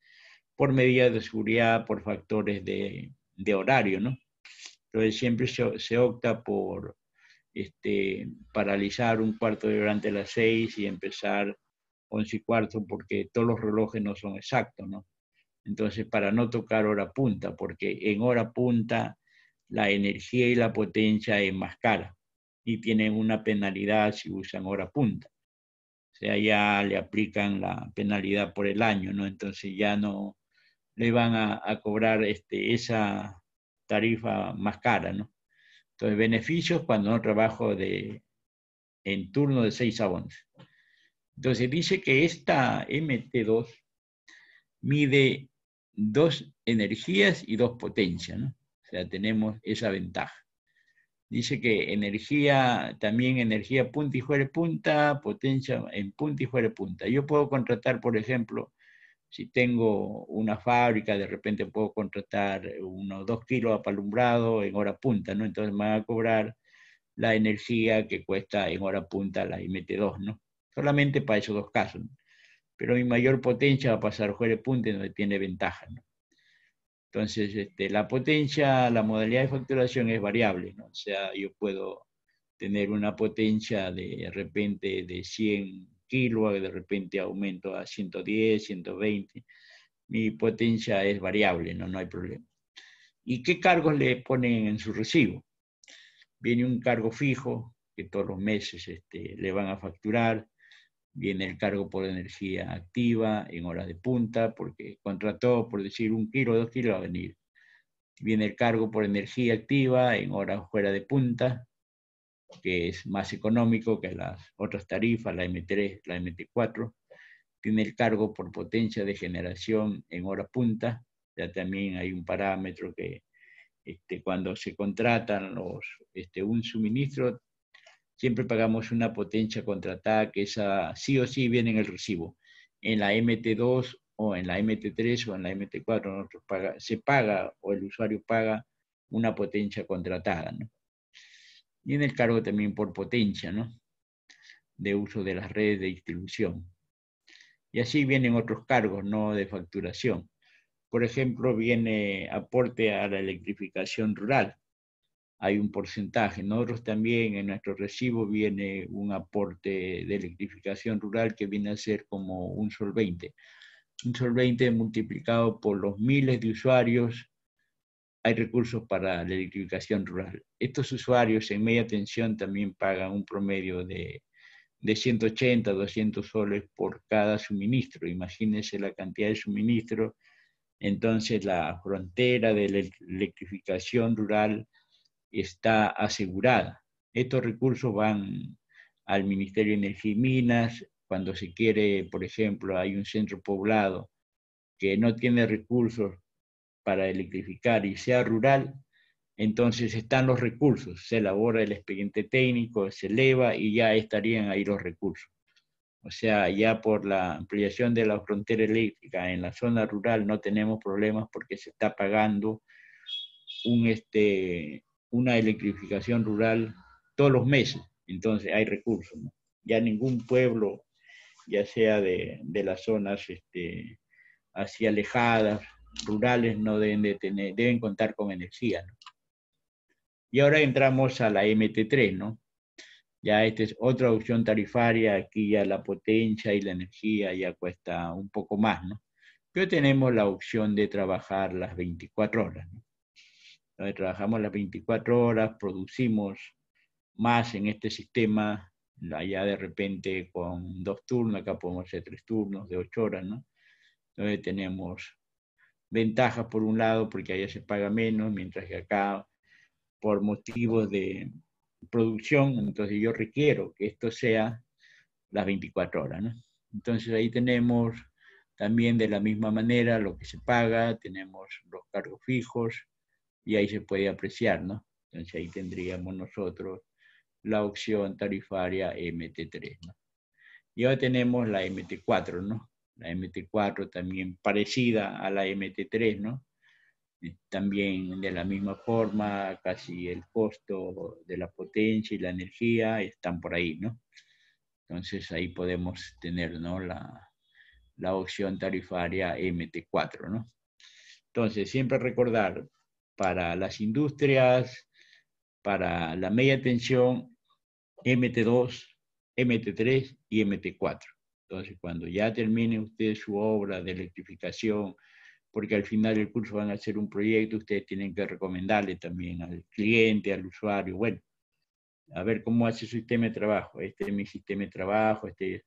por medidas de seguridad, por factores de horario, ¿no? Entonces siempre se opta por paralizar un cuarto de hora antes de las 6 y empezar 11 y cuarto, porque todos los relojes no son exactos, ¿no? Entonces, para no tocar hora punta, porque en hora punta la energía y la potencia es más cara y tienen una penalidad si usan hora punta. O sea, ya le aplican la penalidad por el año, ¿no? Entonces ya no le van a cobrar esa tarifa más cara, ¿no? Entonces, beneficios cuando no trabajo en turno de 6 a 11. Entonces, dice que esta MT2 mide 2 energías y 2 potencias, ¿no? O sea, tenemos esa ventaja. Dice que energía, también energía punta y fuera de punta, potencia en punta y fuera de punta. Yo puedo contratar, por ejemplo, si tengo una fábrica, de repente puedo contratar unos 2 kilos de apalumbrado en hora punta, ¿no? Entonces me van a cobrar la energía que cuesta en hora punta la MT2, ¿no? Solamente para esos dos casos, ¿no? Pero mi mayor potencia va a pasar fuera de punta, donde tiene ventaja, ¿no? Entonces, la potencia, la modalidad de facturación es variable, ¿no? O sea, yo puedo tener una potencia de repente de 100 kilos, de repente aumento a 110, 120. Mi potencia es variable, ¿no? No hay problema. ¿Y qué cargos le ponen en su recibo? Viene un cargo fijo, que todos los meses le van a facturar. Viene el cargo por energía activa en horas de punta, porque contrató, por decir, 1 kilo, 2 kilos, va a venir. Viene el cargo por energía activa en horas fuera de punta, que es más económico que las otras tarifas, la M3, la MT4. Tiene el cargo por potencia de generación en hora punta. Ya también hay un parámetro que cuando se contratan un suministro, siempre pagamos una potencia contratada, que esa sí o sí viene en el recibo. En la MT2 o en la MT3 o en la MT4 se paga, o el usuario paga, una potencia contratada, ¿no? Y en el cargo también por potencia, ¿no? De uso de las redes de distribución. Y así vienen otros cargos, ¿no? De facturación. Por ejemplo, viene aporte a la electrificación rural. Hay un porcentaje. Nosotros también en nuestro recibo viene un aporte de electrificación rural que viene a ser como un sol 20. Un sol 20 multiplicado por los miles de usuarios, hay recursos para la electrificación rural. Estos usuarios en media tensión también pagan un promedio de 180, 200 soles por cada suministro. Imagínense la cantidad de suministro. Entonces la frontera de la electrificación rural está asegurada. Estos recursos van al Ministerio de Energía y Minas. Cuando se quiere, por ejemplo, hay un centro poblado que no tiene recursos para electrificar y sea rural, entonces están los recursos, se elabora el expediente técnico, se eleva y ya estarían ahí los recursos. O sea, ya por la ampliación de la frontera eléctrica en la zona rural no tenemos problemas, porque se está pagando una electrificación rural todos los meses. Entonces hay recursos, ¿no? Ya ningún pueblo, ya sea de las zonas así alejadas, rurales, no deben contar con energía, ¿no? Y ahora entramos a la MT3, ¿no? Ya esta es otra opción tarifaria. Aquí ya la potencia y la energía ya cuesta un poco más, ¿no? Pero tenemos la opción de trabajar las 24 horas, ¿no? Entonces, trabajamos las 24 horas, producimos más en este sistema. Allá de repente con 2 turnos, acá podemos hacer 3 turnos de 8 horas, ¿no? Entonces tenemos ventajas por un lado, porque allá se paga menos, mientras que acá, por motivos de producción, entonces yo requiero que esto sea las 24 horas, ¿no? Entonces ahí tenemos también de la misma manera lo que se paga, tenemos los cargos fijos y ahí se puede apreciar, ¿no? Entonces ahí tendríamos nosotros la opción tarifaria MT3, ¿no? Y ahora tenemos la MT4, ¿no? La MT4 también parecida a la MT3, ¿no? También de la misma forma, casi el costo de la potencia y la energía están por ahí, ¿no? Entonces ahí podemos tener, ¿no? la opción tarifaria MT4, ¿no? Entonces, siempre recordar, para las industrias, para la media tensión, MT2, MT3 y MT4. Entonces, cuando ya termine usted su obra de electrificación, porque al final del curso van a hacer un proyecto, ustedes tienen que recomendarle también al cliente, al usuario, bueno, a ver cómo hace su sistema de trabajo. Este es mi sistema de trabajo, este es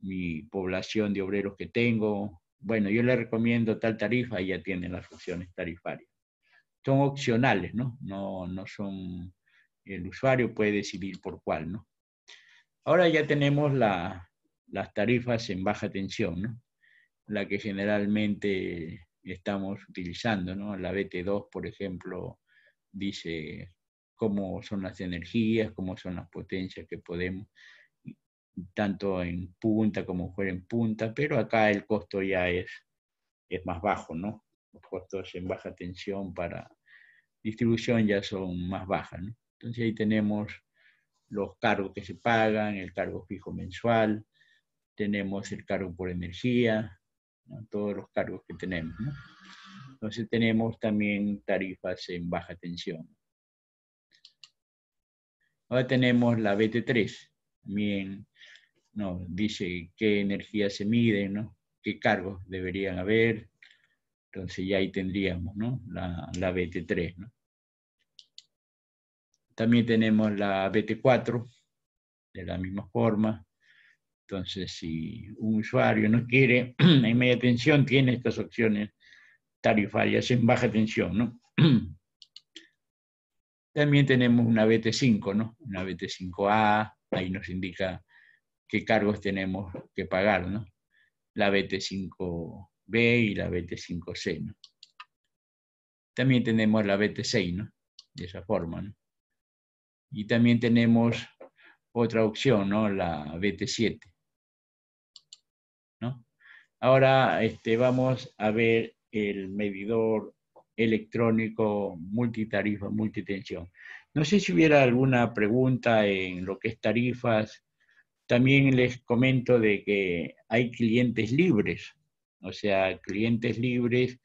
mi población de obreros que tengo. Bueno, yo le recomiendo tal tarifa y ya tienen las opciones tarifarias. Son opcionales, ¿no? No son, el usuario puede decidir por cuál, ¿no? Ahora ya tenemos las tarifas en baja tensión, ¿no? La que generalmente estamos utilizando, ¿no? La BT2, por ejemplo, dice cómo son las energías, cómo son las potencias que podemos, tanto en punta como fuera en punta, pero acá el costo ya es más bajo, ¿no? Los costos en baja tensión para distribución ya son más bajas, ¿no? Entonces ahí tenemos los cargos que se pagan, el cargo fijo mensual, tenemos el cargo por energía, ¿no? Todos los cargos que tenemos, ¿no? Entonces tenemos también tarifas en baja tensión. Ahora tenemos la BT3, también ¿no? Dice qué energía se mide, ¿no? Qué cargos deberían haber. Entonces ya ahí tendríamos, ¿no? La BT3, ¿no? También tenemos la BT4, de la misma forma. Entonces, si un usuario no quiere en media tensión, tiene estas opciones tarifarias en baja tensión, ¿no? También tenemos una BT5, ¿no? Una BT5A, ahí nos indica qué cargos tenemos que pagar, ¿no? La BT5B y la BT5C, ¿no? También tenemos la BT6, ¿no? De esa forma, ¿no? Y también tenemos otra opción, ¿no? La BT7, ¿no? Ahora vamos a ver el medidor electrónico multitarifa, multitensión. No sé si hubiera alguna pregunta en lo que es tarifas. También les comento de que hay clientes libres, o sea, clientes libres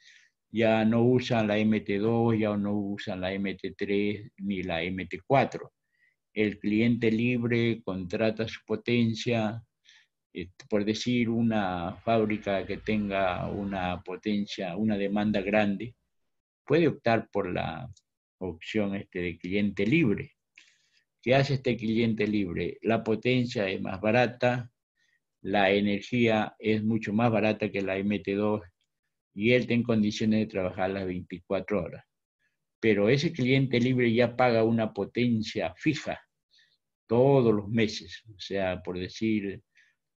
ya no usan la MT2, ya no usan la MT3 ni la MT4. El cliente libre contrata su potencia, por decir una fábrica que tenga una potencia, una demanda grande, puede optar por la opción de cliente libre. ¿Qué hace este cliente libre? La potencia es más barata, la energía es mucho más barata que la MT2 y él está en condiciones de trabajar las 24 horas. Pero ese cliente libre ya paga una potencia fija todos los meses. O sea, por decir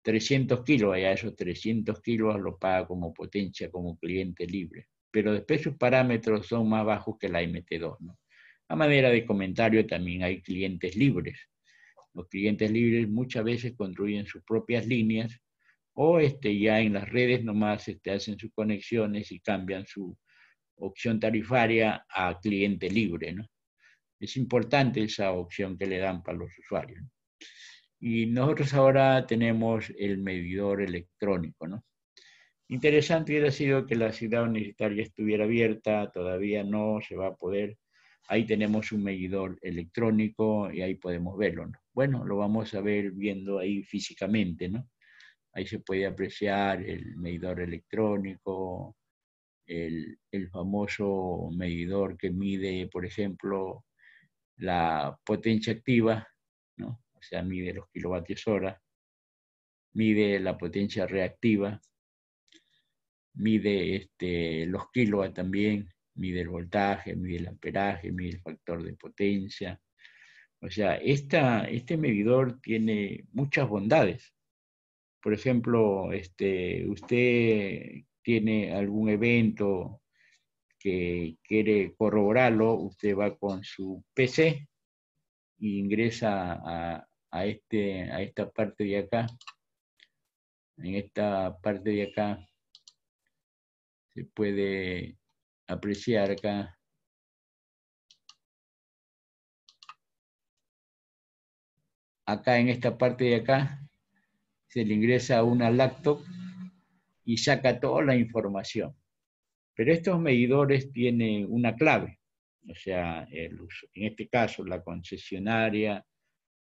300 kilos, allá esos 300 kilos lo paga como potencia, como cliente libre. Pero después sus parámetros son más bajos que la MT2, ¿no? A manera de comentario, también hay clientes libres. Los clientes libres muchas veces construyen sus propias líneas o ya en las redes nomás hacen sus conexiones y cambian su opción tarifaria a cliente libre, ¿no? Es importante esa opción que le dan para los usuarios, ¿no? Y nosotros ahora tenemos el medidor electrónico, ¿no? Interesante hubiera sido que la ciudad universitaria estuviera abierta, todavía no se va a poder. Ahí tenemos un medidor electrónico y ahí podemos verlo, ¿no? Bueno, lo vamos a ver viendo ahí físicamente, ¿no? Ahí se puede apreciar el medidor electrónico, el famoso medidor que mide, por ejemplo, la potencia activa, ¿no? O sea, mide los kilovatios hora, mide la potencia reactiva, mide los kilowatts también, mide el voltaje, mide el amperaje, mide el factor de potencia. O sea, este medidor tiene muchas bondades, por ejemplo, usted tiene algún evento que quiere corroborarlo, usted va con su PC e ingresa a esta parte de acá. En esta parte de acá se puede apreciar acá. Acá en esta parte de acá se le ingresa una laptop y saca toda la información. Pero estos medidores tienen una clave. O sea, en este caso la concesionaria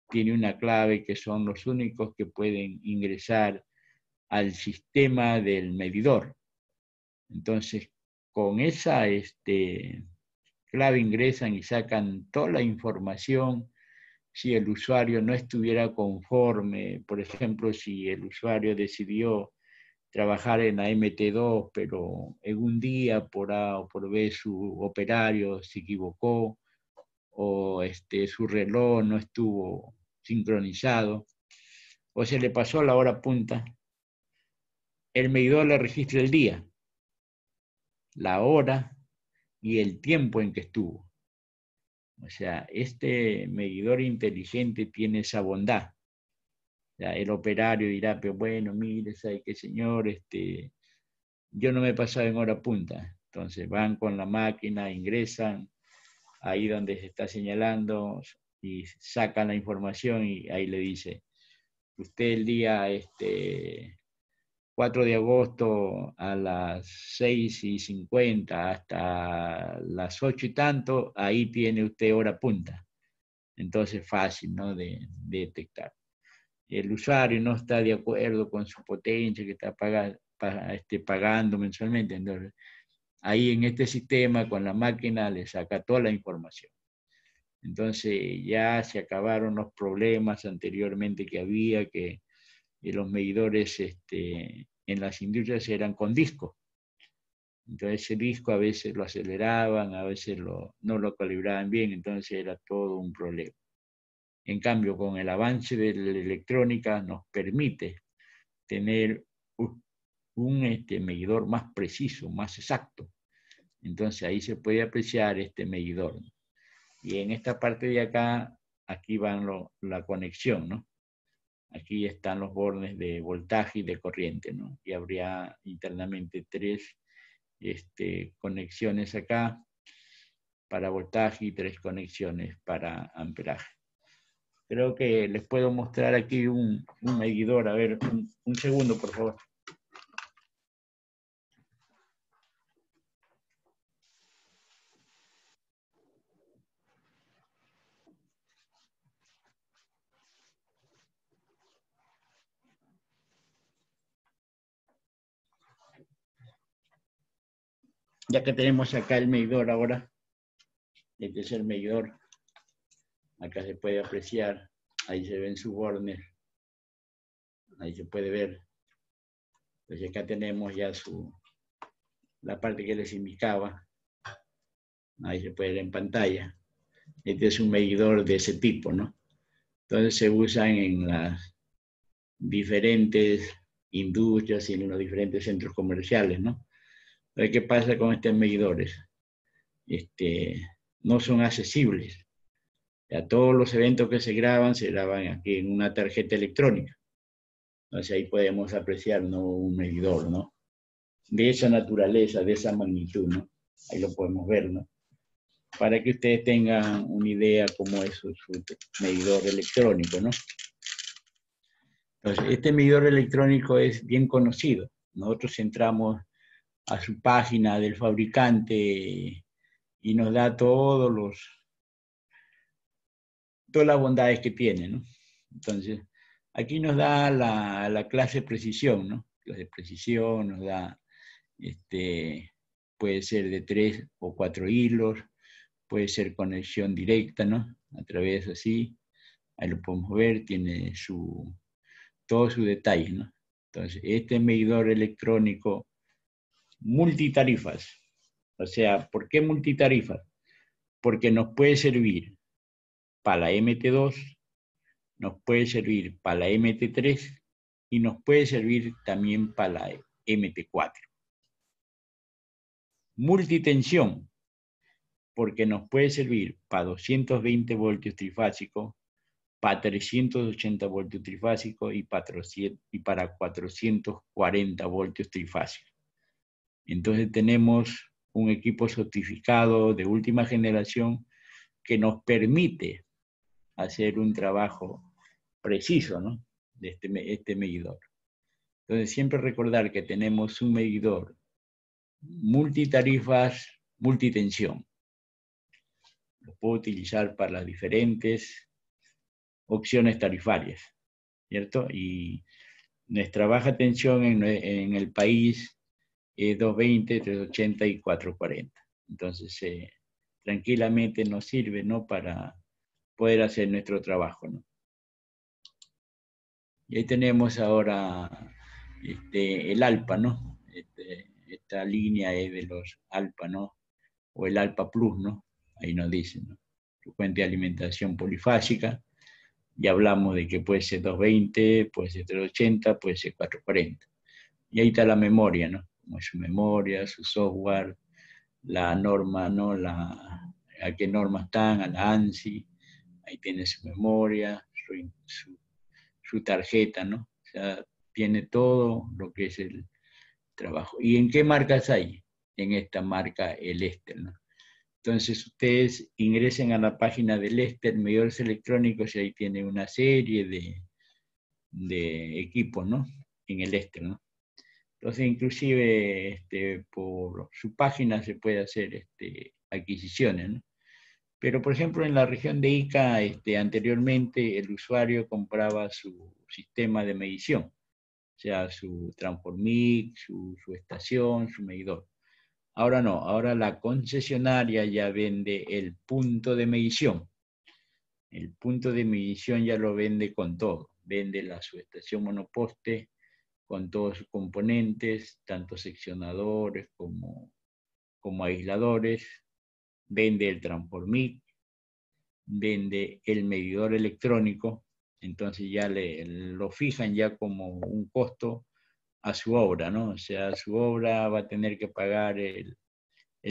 tiene una clave que son los únicos que pueden ingresar al sistema del medidor. Entonces, con esa clave ingresan y sacan toda la información. Si el usuario no estuviera conforme, por ejemplo, si el usuario decidió trabajar en la MT2, pero en un día por A o por B su operario se equivocó o su reloj no estuvo sincronizado o se le pasó la hora punta, el medidor le registra el día, la hora y el tiempo en que estuvo. O sea, este medidor inteligente tiene esa bondad. O sea, el operario dirá, pero bueno, mire, ¿sabe qué, señor? Yo no me he pasado en hora punta. Entonces van con la máquina, ingresan ahí donde se está señalando y sacan la información y ahí le dice, usted el día 4 de agosto a las 6:50 hasta las 8 y tanto, ahí tiene usted hora punta. Entonces fácil, ¿no?, de detectar. El usuario no está de acuerdo con su potencia que está pagando mensualmente. Entonces, ahí en este sistema con la máquina le saca toda la información. Entonces ya se acabaron los problemas anteriormente que había, que los medidores en las industrias eran con disco. Entonces ese disco a veces lo aceleraban, a veces no lo calibraban bien, entonces era todo un problema. En cambio, con el avance de la electrónica nos permite tener un medidor más preciso, más exacto. Entonces ahí se puede apreciar este medidor. Y en esta parte de acá, aquí van la conexión, ¿no? Aquí están los bornes de voltaje y de corriente, ¿no? Y habría internamente 3 conexiones acá para voltaje y 3 conexiones para amperaje. Creo que les puedo mostrar aquí un medidor. A ver, un segundo, por favor. Ya que tenemos acá el medidor ahora, este es el medidor. Acá se puede apreciar, ahí se ven sus bornes, ahí se puede ver. Pues acá tenemos ya la parte que les indicaba, ahí se puede ver en pantalla. Este es un medidor de ese tipo, ¿no? Entonces se usan en las diferentes industrias y en los diferentes centros comerciales, ¿no? Entonces, ¿qué pasa con estos medidores? No son accesibles. Ya todos los eventos que se graban aquí en una tarjeta electrónica. Entonces ahí podemos apreciar, ¿no?, un medidor, ¿no?, de esa naturaleza, de esa magnitud, ¿no? Ahí lo podemos ver, ¿no? Para que ustedes tengan una idea cómo es su medidor electrónico, ¿no? Entonces, este medidor electrónico es bien conocido. Nosotros entramos a su página del fabricante y nos da todas las bondades que tiene, ¿no? Entonces, aquí nos da la clase precisión, ¿no? Clase precisión nos da, puede ser de 3 o 4 hilos, puede ser conexión directa, ¿no? A través así, ahí lo podemos ver, tiene todos sus detalles, ¿no? Entonces, este medidor electrónico multitarifas. O sea, ¿por qué multitarifas? Porque nos puede servir para la MT2, nos puede servir para la MT3 y nos puede servir también para la MT4. Multitensión, porque nos puede servir para 220 voltios trifásicos, para 380 voltios trifásicos y para 440 voltios trifásicos. Entonces tenemos un equipo certificado de última generación que nos permite hacer un trabajo preciso, ¿no?, de este medidor. Entonces siempre recordar que tenemos un medidor multitarifas, multitensión. Lo puedo utilizar para las diferentes opciones tarifarias, ¿cierto? Y nuestra baja tensión en el país es 220, 380 y 440. Entonces, tranquilamente nos sirve, ¿no?, para poder hacer nuestro trabajo, ¿no? Y ahí tenemos ahora el ALPA, ¿no? Esta línea es de los ALPA, ¿no? O el ALPA Plus, ¿no? Ahí nos dicen, ¿no? Frecuencia de alimentación polifásica. Ya hablamos de que puede ser 220, puede ser 380, puede ser 440. Y ahí está la memoria, ¿no? Como es su memoria, su software, la norma, ¿no? A qué norma están, a la ANSI. Ahí tiene su memoria, su tarjeta, ¿no? O sea, tiene todo lo que es el trabajo. ¿Y en qué marcas hay? En esta marca, el Estel, ¿no? Entonces ustedes ingresen a la página del Estel, medidores electrónicos, y ahí tiene una serie de equipos, ¿no?, en el Estel, ¿no? Entonces inclusive por su página se puede hacer adquisiciones, ¿no? Pero, por ejemplo, en la región de Ica, anteriormente el usuario compraba su sistema de medición, o sea, su Transformic, su estación, su medidor. Ahora no, ahora la concesionaria ya vende el punto de medición. El punto de medición ya lo vende con todo. Vende la subestación monoposte con todos sus componentes, tanto seccionadores como aisladores. Vende el Transformic, vende el medidor electrónico, entonces ya lo fijan ya como un costo a su obra, ¿no? O sea, su obra va a tener que pagar el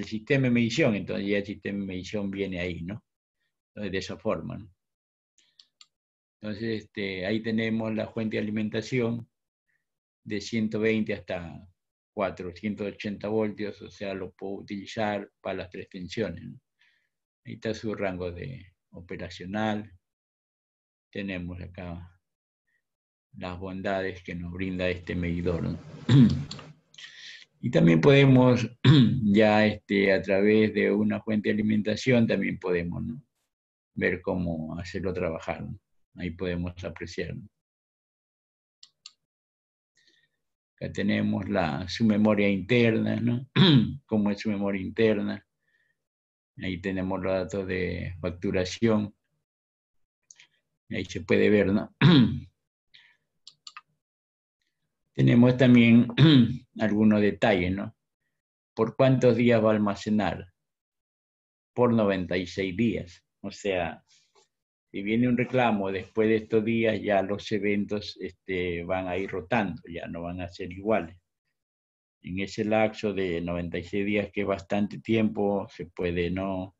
sistema de medición, entonces ya el sistema de medición viene ahí, ¿no? Entonces, de esa forma, ¿no? Entonces, ahí tenemos la fuente de alimentación de 120 hasta 480 voltios, o sea, lo puedo utilizar para las tres tensiones, ¿no? Ahí está su rango operacional. Tenemos acá las bondades que nos brinda este medidor, ¿no? Y también podemos, ya a través de una fuente de alimentación, también podemos, ¿no?, ver cómo hacerlo trabajar, ¿no? Ahí podemos apreciar, ¿no? Acá tenemos su memoria interna, ¿no? Cómo es su memoria interna. Ahí tenemos los datos de facturación. Ahí se puede ver, ¿no? Tenemos también algunos detalles, ¿no? ¿Por cuántos días va a almacenar? Por 96 días. O sea, si viene un reclamo después de estos días, ya los eventos van a ir rotando, ya no van a ser iguales. En ese lapso de 96 días, que es bastante tiempo, se puede, ¿no?,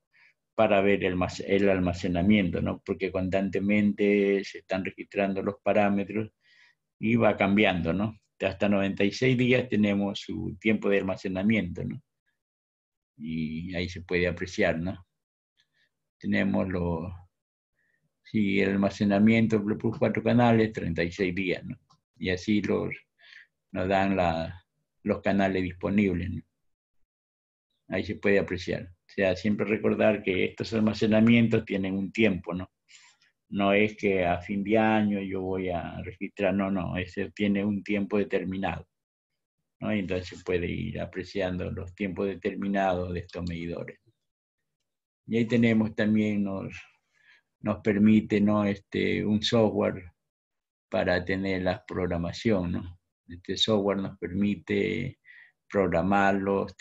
para ver el almacenamiento, ¿no? Porque constantemente se están registrando los parámetros y va cambiando, ¿no? Hasta 96 días tenemos su tiempo de almacenamiento, ¿no? Y ahí se puede apreciar, ¿no? Tenemos si el almacenamiento Bluetooth 4 canales, 36 días, ¿no? Y así nos dan los canales disponibles, ¿no? Ahí se puede apreciar. O sea, siempre recordar que estos almacenamientos tienen un tiempo, ¿no? No es que a fin de año yo voy a registrar, no, ese tiene un tiempo determinado, ¿no? Y entonces se puede ir apreciando los tiempos determinados de estos medidores. Y ahí tenemos también, nos permite, ¿no?, un software para tener la programación, ¿no? Este software nos permite programarlos,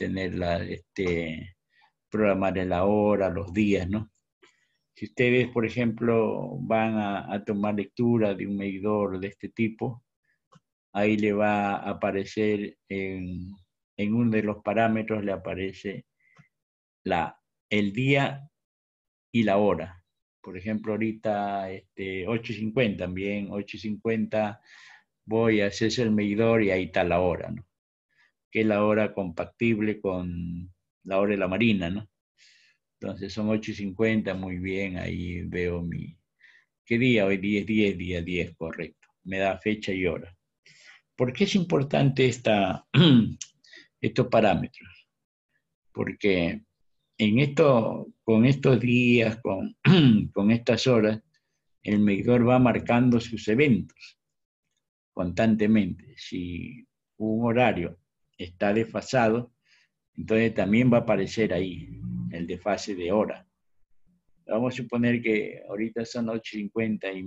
programar la hora, los días, ¿no? Si ustedes, por ejemplo, van a tomar lectura de un medidor de este tipo, ahí le va a aparecer en uno de los parámetros, le aparece el día y la hora. Por ejemplo, ahorita 8:50 también, 8:50 voy a hacer el medidor y ahí está la hora, ¿no? Que es la hora compatible con la hora de la marina, ¿no? Entonces son 8:50, muy bien, ahí veo ¿qué día? Hoy 10, correcto. Me da fecha y hora. ¿Por qué es importante estos parámetros? Porque con estos días, con estas horas, el medidor va marcando sus eventos constantemente. Si un horario está desfasado, entonces también va a aparecer ahí el desfase de hora. Vamos a suponer que ahorita son 8:50 y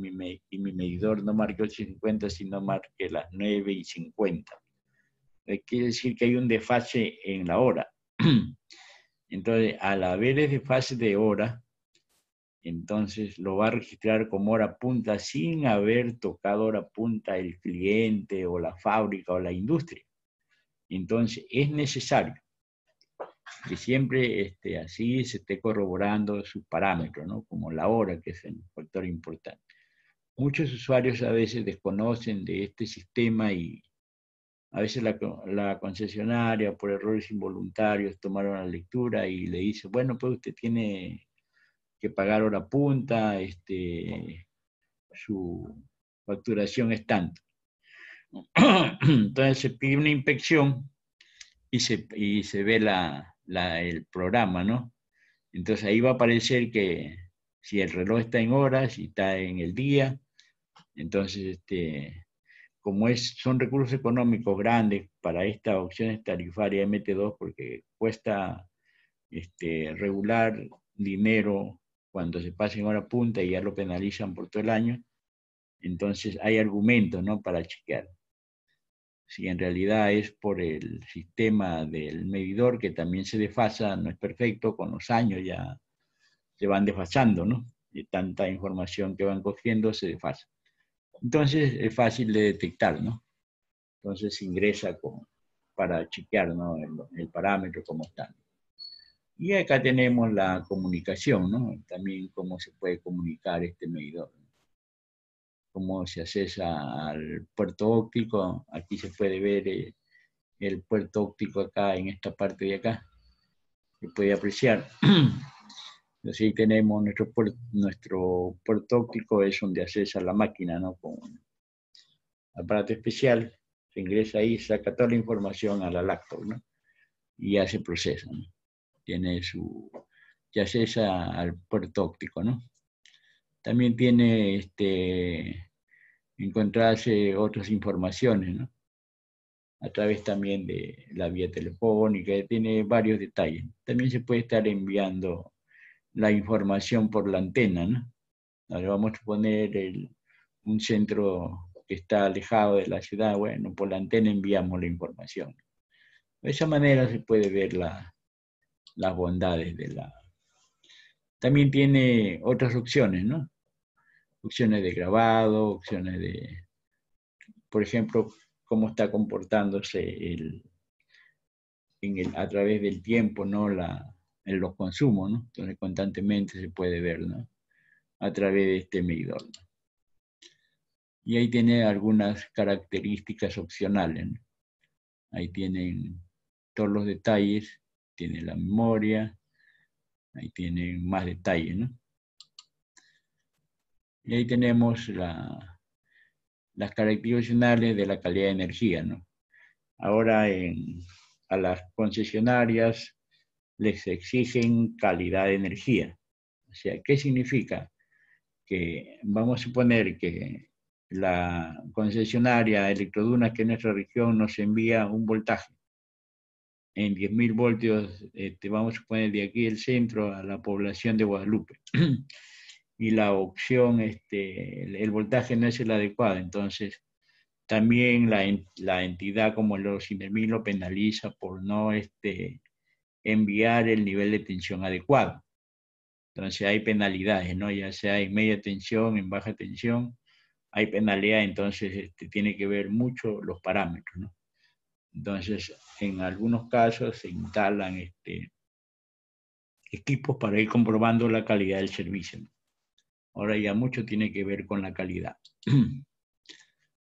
mi medidor no marque 8:50, sino marque las 9:50. Quiere decir que hay un desfase en la hora. Entonces, al haber ese desfase de hora, entonces lo va a registrar como hora punta sin haber tocado hora punta el cliente o la fábrica o la industria. Entonces, es necesario que siempre así se esté corroborando sus parámetros, ¿no? Como la hora, que es un factor importante. Muchos usuarios a veces desconocen de este sistema y a veces la concesionaria, por errores involuntarios, tomaron la lectura y le dice, bueno, pues usted tiene que pagar hora punta, su facturación es tanto. Entonces se pide una inspección y se ve el programa, ¿no? Entonces ahí va a aparecer que si el reloj está en horas, si está en el día, entonces como son recursos económicos grandes para estas opciones tarifarias MT2, porque cuesta regular dinero cuando se pasa en hora punta y ya lo penalizan por todo el año, entonces hay argumentos, ¿no?, para chequear. Si en realidad es por el sistema del medidor que también se desfasa, no es perfecto, con los años ya se van desfasando, ¿no? De tanta información que van cogiendo se desfasa. Entonces es fácil de detectar, ¿no? Entonces se ingresa para chequear, ¿no?, el parámetro como está. Y acá tenemos la comunicación, ¿no? También cómo se puede comunicar este medidor, ¿no? Cómo se accesa al puerto óptico. Aquí se puede ver el puerto óptico acá, en esta parte de acá. Se puede apreciar. Entonces ahí tenemos nuestro puerto óptico, es donde accesa la máquina, ¿no?, con un aparato especial. Se ingresa ahí, saca toda la información a la laptop, ¿no? Y ya se procesa, ¿no? Ya accesa al puerto óptico, ¿no? También tiene encontrarse otras informaciones, ¿no?, a través también de la vía telefónica, tiene varios detalles. También se puede estar enviando la información por la antena, ¿no? Ahora vamos a poner un centro que está alejado de la ciudad, bueno, por la antena enviamos la información. De esa manera se puede ver las bondades de También tiene otras opciones, ¿no? Opciones de grabado, opciones por ejemplo, cómo está comportándose a través del tiempo, ¿no?, en los consumos, ¿no? Entonces constantemente se puede ver, ¿no?, a través de este medidor, ¿no? Y ahí tiene algunas características opcionales, ¿no? Ahí tienen todos los detalles, tiene la memoria, ahí tienen más detalles, ¿no? Y ahí tenemos las características opcionales de la calidad de energía, ¿no? Ahora a las concesionarias les exigen calidad de energía. O sea, ¿qué significa? Que vamos a suponer que la concesionaria Electrodunas, que en nuestra región nos envía un voltaje en 10.000 voltios, vamos a suponer de aquí el centro a la población de Guadalupe. Y la opción, el voltaje no es el adecuado, entonces también la entidad como los INEMI lo penaliza por no enviar el nivel de tensión adecuado. Entonces hay penalidades, ¿no?, ya sea en media tensión, en baja tensión, hay penalidad, entonces tiene que ver mucho los parámetros, ¿no? Entonces, en algunos casos se instalan equipos para ir comprobando la calidad del servicio, ¿no? Ahora ya mucho tiene que ver con la calidad.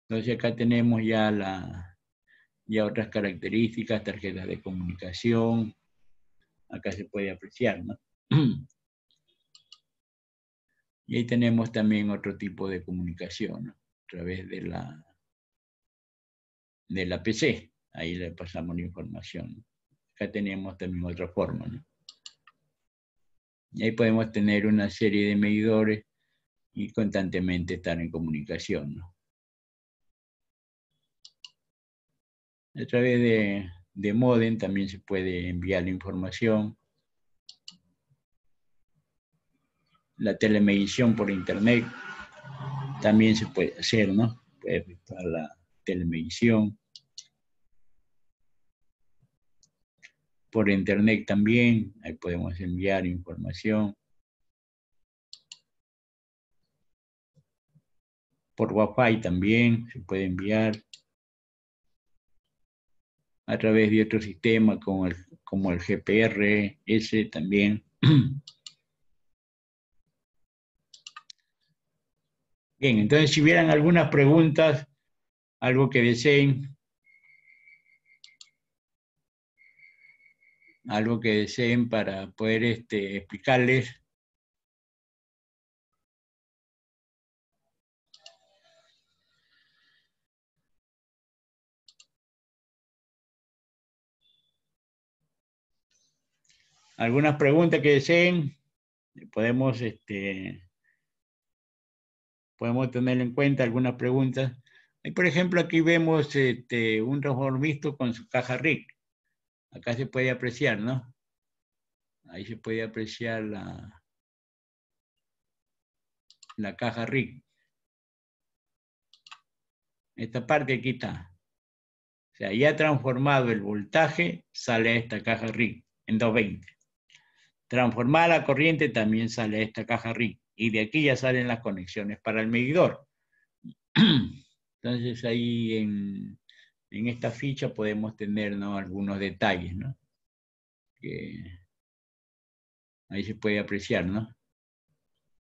Entonces acá tenemos ya otras características, tarjetas de comunicación. Acá se puede apreciar, ¿no? Y ahí tenemos también otro tipo de comunicación, ¿no? A través de la PC. Ahí le pasamos la información, ¿no? Acá tenemos también otra forma, ¿no? Y ahí podemos tener una serie de medidores y constantemente estar en comunicación, ¿no? A través de módem también se puede enviar la información. La telemedición por internet también se puede hacer, ¿no? Puede efectuar la telemedición. Por internet también, ahí podemos enviar información. Por Wi-Fi también se puede enviar. A través de otro sistema como el GPRS también. Bien, entonces si hubieran algunas preguntas, algo que deseen, para poder explicarles. Algunas preguntas que deseen, podemos tener en cuenta algunas preguntas. Y por ejemplo, aquí vemos un transformistor con su caja RIC. Acá se puede apreciar, ¿no? Ahí se puede apreciar la caja RIC. Esta parte aquí está. O sea, ya transformado el voltaje, sale a esta caja RIC en 220. Transformada la corriente también sale a esta caja RIC. Y de aquí ya salen las conexiones para el medidor. Entonces ahí en esta ficha podemos tener, ¿no?, algunos detalles, ¿no? Que ahí se puede apreciar, ¿no?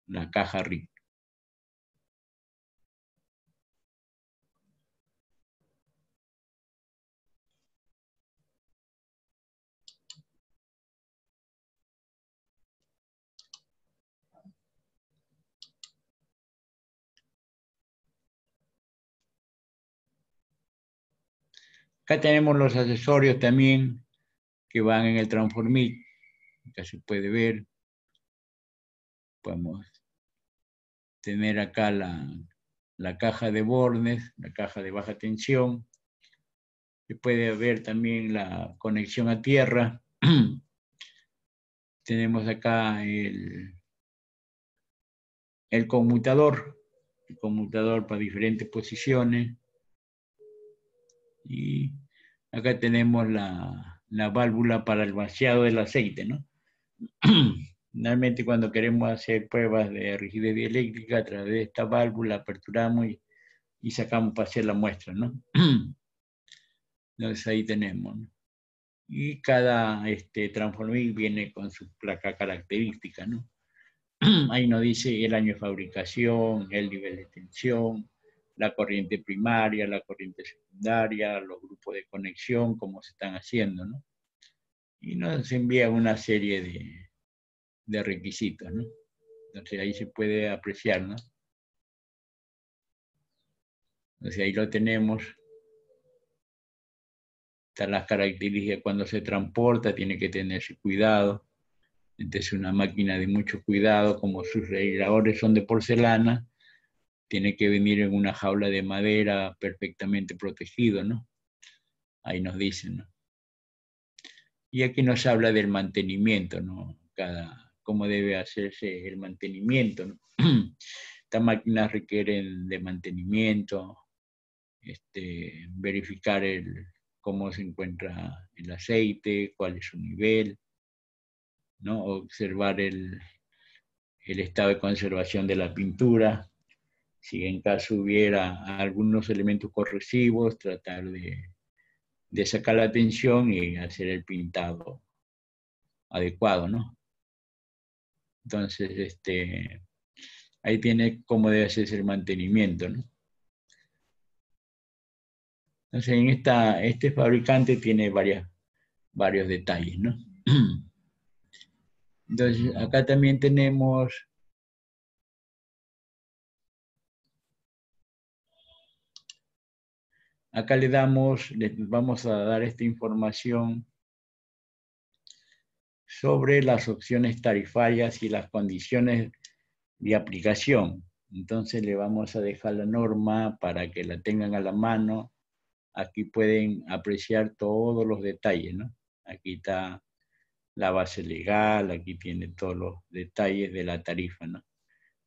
La caja RIC. Acá tenemos los accesorios también que van en el transformit. Acá se puede ver. Podemos tener acá la caja de bornes, la caja de baja tensión. Se puede ver también la conexión a tierra. Tenemos acá el conmutador para diferentes posiciones. Y acá tenemos la válvula para el vaciado del aceite, ¿no? Normalmente cuando queremos hacer pruebas de rigidez dieléctrica, a través de esta válvula aperturamos y sacamos para hacer la muestra, ¿no? Entonces ahí tenemos, ¿no? Y cada transformador viene con su placa característica, ¿no? Ahí nos dice el año de fabricación, el nivel de tensión, la corriente primaria, la corriente secundaria, los grupos de conexión, cómo se están haciendo, ¿no? Y nos envía una serie de requisitos, ¿no? Entonces ahí se puede apreciar, ¿no? Entonces ahí lo tenemos. Están las características cuando se transporta, tiene que tenerse cuidado. Entonces una máquina de mucho cuidado, como sus reguladores son de porcelana, tiene que venir en una jaula de madera perfectamente protegido, ¿no? Ahí nos dicen, ¿no? Y aquí nos habla del mantenimiento, ¿no? Cómo debe hacerse el mantenimiento, ¿no? Estas máquinas requieren de mantenimiento, verificar cómo se encuentra el aceite, cuál es su nivel, ¿no? Observar el estado de conservación de la pintura, Si en caso hubiera algunos elementos corrosivos, tratar de sacar la tensión y hacer el pintado adecuado, ¿no? Entonces, ahí tiene cómo debe hacerse el mantenimiento, ¿no? Entonces, este fabricante tiene varios detalles, ¿no? Entonces, acá también tenemos, acá les vamos a dar esta información sobre las opciones tarifarias y las condiciones de aplicación. Entonces le vamos a dejar la norma para que la tengan a la mano. Aquí pueden apreciar todos los detalles, ¿no? Aquí está la base legal, aquí tiene todos los detalles de la tarifa, ¿no?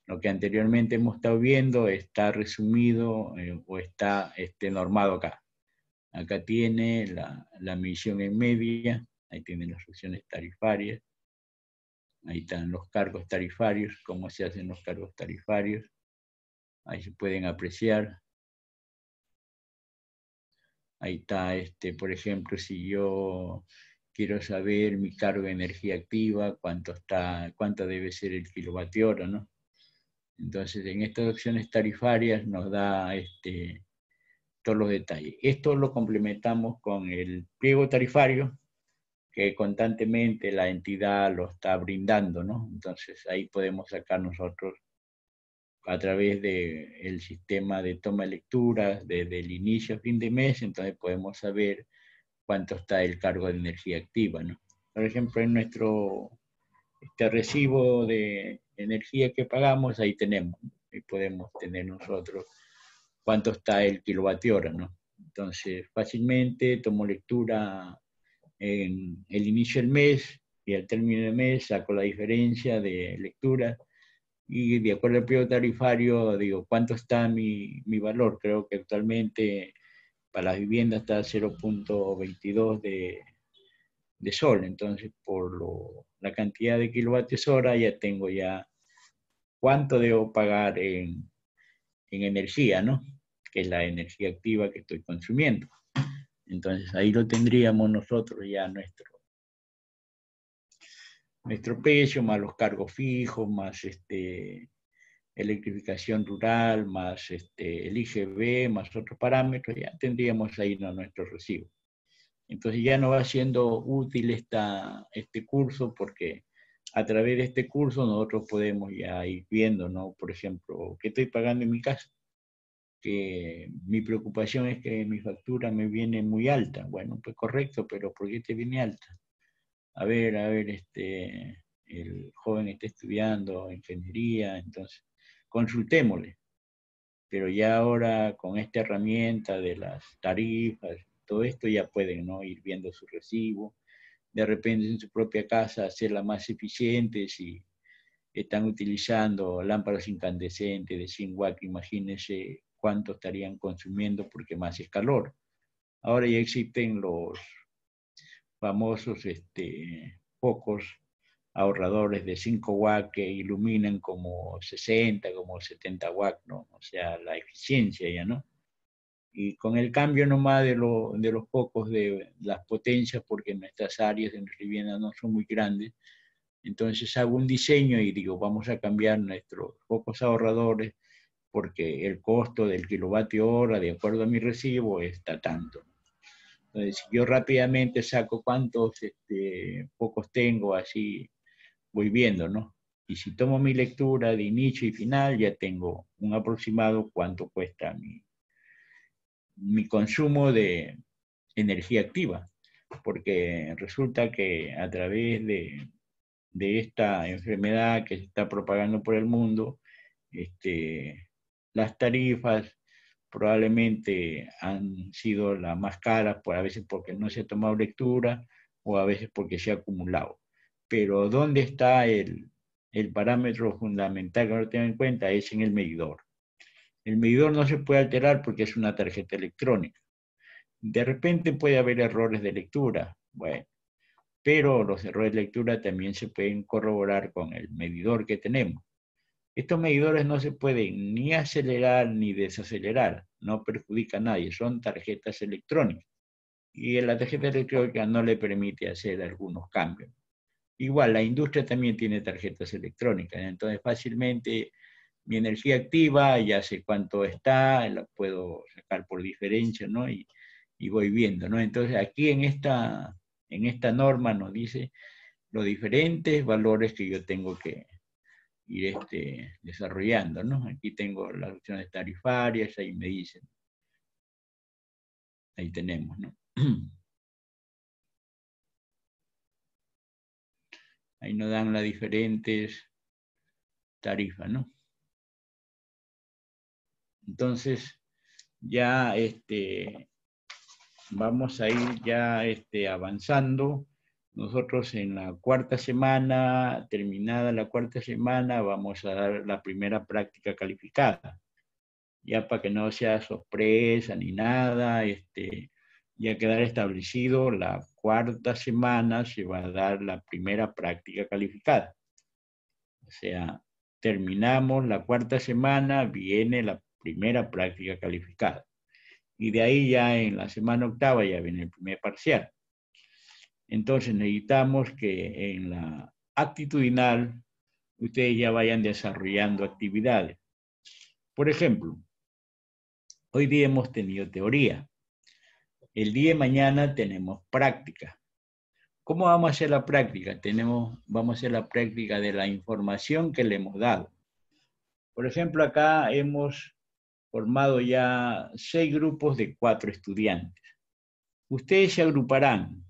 Lo que anteriormente hemos estado viendo está resumido o está normado acá. Acá tiene la medición en media, ahí tienen las opciones tarifarias, ahí están los cargos tarifarios, cómo se hacen los cargos tarifarios, ahí se pueden apreciar. Ahí está, por ejemplo, si yo quiero saber mi cargo de energía activa, cuánto debe ser el kilovatio hora, ¿no? Entonces, en estas opciones tarifarias nos da todos los detalles. Esto lo complementamos con el pliego tarifario, que constantemente la entidad lo está brindando, ¿no? Entonces, ahí podemos sacar nosotros a través del sistema de toma de lecturas desde el inicio a fin de mes, entonces podemos saber cuánto está el cargo de energía activa, ¿no? Por ejemplo, en nuestro recibo de energía que pagamos, ahí tenemos, y podemos tener nosotros cuánto está el kilovatio hora, ¿no? Entonces, fácilmente tomo lectura en el inicio del mes y al término del mes saco la diferencia de lectura y de acuerdo al periodo tarifario digo cuánto está mi valor. Creo que actualmente para las viviendas está 0.22 de sol, entonces por la cantidad de kilovatios hora ya tengo ya cuánto debo pagar en energía, ¿no? Que es la energía activa que estoy consumiendo. Entonces ahí lo tendríamos nosotros ya nuestro precio, más los cargos fijos, más electrificación rural, más el IGB, más otros parámetros, ya tendríamos ahí nuestro recibo. Entonces ya no va siendo útil este curso porque a través de este curso nosotros podemos ya ir viendo, ¿no? Por ejemplo, ¿qué estoy pagando en mi casa? Que mi preocupación es que mi factura me viene muy alta. Bueno, pues correcto, pero ¿por qué te viene alta? A ver, el joven está estudiando ingeniería, entonces consultémosle. Pero ya ahora con esta herramienta de las tarifas, todo esto ya pueden, ¿no? Ir viendo su recibo, de repente en su propia casa hacerla más eficiente, si están utilizando lámparas incandescentes de 100 watts, imagínense cuánto estarían consumiendo porque más es calor. Ahora ya existen los famosos focos ahorradores de 5 watts que iluminan como 60, como 70 watts, ¿no? O sea, la eficiencia ya, ¿no? Y con el cambio nomás de los focos de las potencias, porque nuestras áreas de nuestra vivienda no son muy grandes, entonces hago un diseño y digo, vamos a cambiar nuestros focos ahorradores porque el costo del kilovatio hora, de acuerdo a mi recibo, está tanto. Entonces, si yo rápidamente saco cuántos focos tengo, así voy viendo, ¿no? Y si tomo mi lectura de inicio y final, ya tengo un aproximado cuánto cuesta mi consumo de energía activa, porque resulta que a través de esta enfermedad que se está propagando por el mundo, las tarifas probablemente han sido las más caras, a veces porque no se ha tomado lectura o a veces porque se ha acumulado. Pero ¿dónde está el parámetro fundamental que no tengo en cuenta? Es en el medidor. El medidor no se puede alterar porque es una tarjeta electrónica. De repente puede haber errores de lectura, bueno, pero los errores de lectura también se pueden corroborar con el medidor que tenemos. Estos medidores no se pueden ni acelerar ni desacelerar, no perjudica a nadie, son tarjetas electrónicas. Y la tarjeta electrónica no le permite hacer algunos cambios. Igual, la industria también tiene tarjetas electrónicas, entonces fácilmente mi energía activa, ya sé cuánto está, la puedo sacar por diferencia, ¿no? Y voy viendo, ¿no? Entonces aquí en esta norma nos dice los diferentes valores que yo tengo que ir desarrollando, ¿no? Aquí tengo las opciones tarifarias, ahí me dicen, ahí tenemos, ¿no? Ahí nos dan las diferentes tarifas, ¿no? Entonces, ya vamos a ir ya avanzando. Nosotros en la cuarta semana, terminada la cuarta semana, vamos a dar la primera práctica calificada. Ya para que no sea sorpresa ni nada, ya quedar establecido, la cuarta semana se va a dar la primera práctica calificada. O sea, terminamos la cuarta semana, viene la primera práctica calificada. Y de ahí ya en la semana octava ya viene el primer parcial. Entonces necesitamos que en la actitudinal ustedes ya vayan desarrollando actividades. Por ejemplo, hoy día hemos tenido teoría. El día de mañana tenemos práctica. ¿Cómo vamos a hacer la práctica? Vamos a hacer la práctica de la información que le hemos dado. Por ejemplo, acá hemos formado ya 6 grupos de 4 estudiantes. Ustedes se agruparán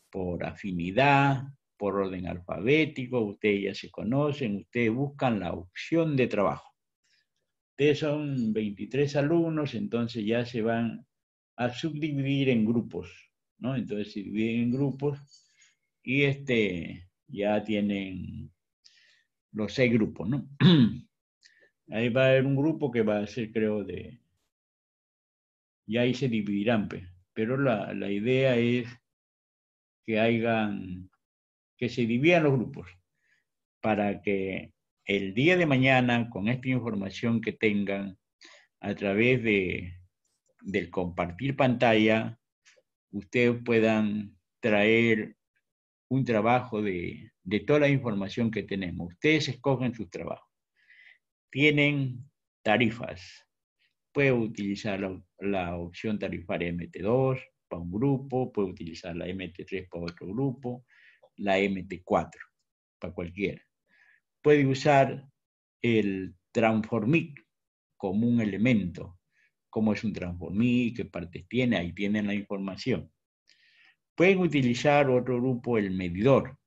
por afinidad, por orden alfabético, ustedes ya se conocen, ustedes buscan la opción de trabajo. Ustedes son 23 alumnos, entonces ya se van a subdividir en grupos, ¿no? Entonces se dividen en grupos y ya tienen los 6 grupos, ¿no? Ahí va a haber un grupo que va a ser, creo, ya ahí se dividirán, pero la idea es que se dividan los grupos para que el día de mañana, con esta información que tengan, a través del compartir pantalla, ustedes puedan traer un trabajo de toda la información que tenemos. Ustedes escogen sus trabajos. Tienen tarifas. Puede utilizar la opción tarifaria MT2 para un grupo, puede utilizar la MT3 para otro grupo, la MT4 para cualquiera. Puede usar el transformic como un elemento. ¿Cómo es un transformic? ¿Qué partes tiene? Ahí tienen la información. Pueden utilizar otro grupo, el medidor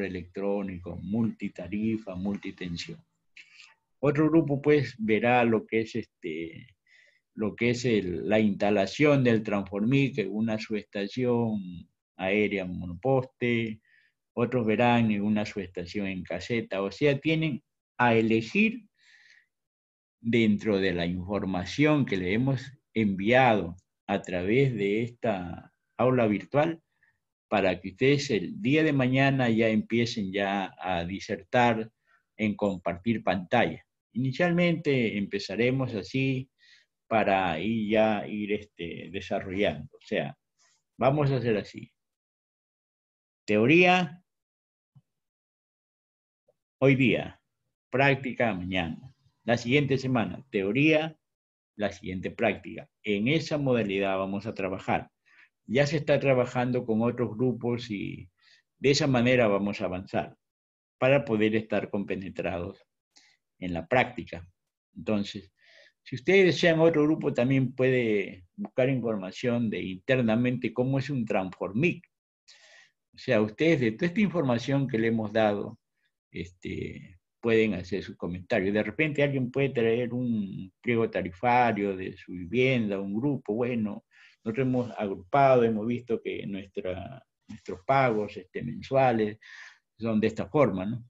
electrónico, multitarifa, multitensión. Otro grupo pues verá lo que es la instalación del transformic en una subestación aérea monoposte, otros verán en una subestación en caseta, o sea, tienen a elegir dentro de la información que le hemos enviado a través de esta aula virtual, para que ustedes el día de mañana ya empiecen ya a disertar en compartir pantalla. Inicialmente empezaremos así para ir desarrollando. O sea, vamos a hacer así. Teoría, hoy día. Práctica, mañana. La siguiente semana, teoría, la siguiente práctica. En esa modalidad vamos a trabajar. Ya se está trabajando con otros grupos y de esa manera vamos a avanzar para poder estar compenetrados en la práctica. Entonces, si ustedes desean otro grupo, también puede buscar información de internamente cómo es un transformic. O sea, ustedes de toda esta información que le hemos dado, pueden hacer sus comentarios. De repente alguien puede traer un pliego tarifario de su vivienda, un grupo, bueno, nosotros hemos agrupado, hemos visto que nuestros pagos mensuales son de esta forma, ¿no?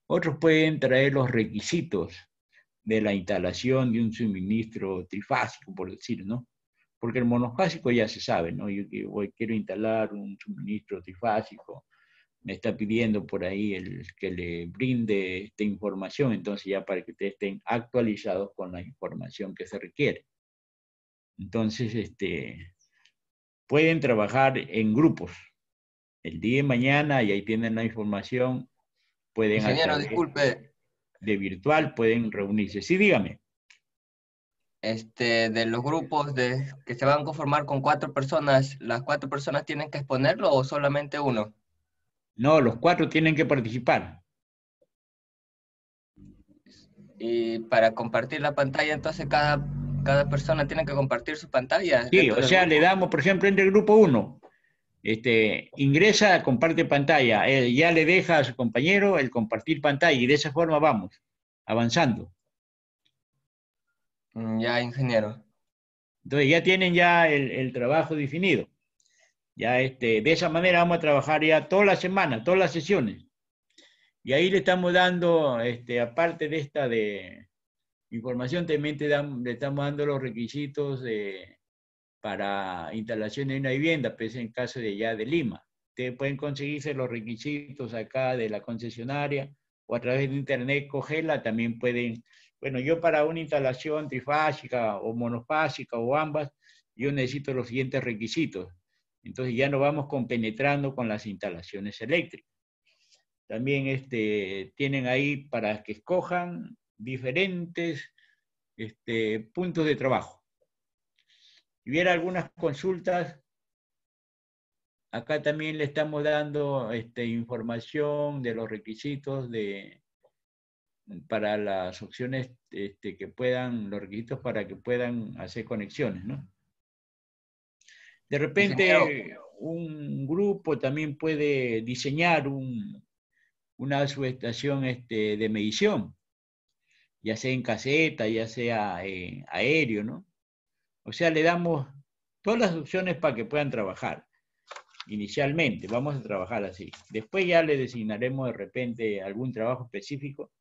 Otros pueden traer los requisitos de la instalación de un suministro trifásico, por decir, ¿no? Porque el monofásico ya se sabe, ¿no? Yo quiero instalar un suministro trifásico me está pidiendo por ahí el que le brinde esta información, entonces ya para que ustedes estén actualizados con la información que se requiere. Entonces, pueden trabajar en grupos. El día de mañana, y ahí tienen la información, pueden a Ingeniero, través disculpe, de virtual, pueden reunirse. Sí, dígame. de los grupos que se van a conformar con 4 personas, ¿las 4 personas tienen que exponerlo o solamente uno? No, los 4 tienen que participar. Y para compartir la pantalla, entonces cada persona tiene que compartir su pantalla Sí, dentro o del sea, le grupo. damos, por ejemplo, entre el grupo 1, ingresa, comparte pantalla, ya le deja a su compañero el compartir pantalla y de esa forma vamos avanzando. Ya, ingeniero. Entonces ya tienen ya el trabajo definido. Ya de esa manera vamos a trabajar ya toda la semana, todas las sesiones. Y ahí le estamos dando, aparte de esta de información, también le estamos dando los requisitos para instalación de una vivienda, pues en caso de ya de Lima. Ustedes pueden conseguirse los requisitos acá de la concesionaria o a través de internet, cogerla, también pueden, bueno, yo para una instalación trifásica o monofásica o ambas, yo necesito los siguientes requisitos. Entonces ya nos vamos compenetrando con las instalaciones eléctricas. También tienen ahí para que escojan diferentes puntos de trabajo. Si hubiera algunas consultas, acá también le estamos dando información de los requisitos para las opciones que puedan, los requisitos para que puedan hacer conexiones, ¿no? De Ingeniero, repente, un grupo también puede diseñar una subestación de medición, ya sea en caseta, ya sea aéreo, ¿no? O sea, le damos todas las opciones para que puedan trabajar. Inicialmente, vamos a trabajar así. Después ya le designaremos de repente algún trabajo específico,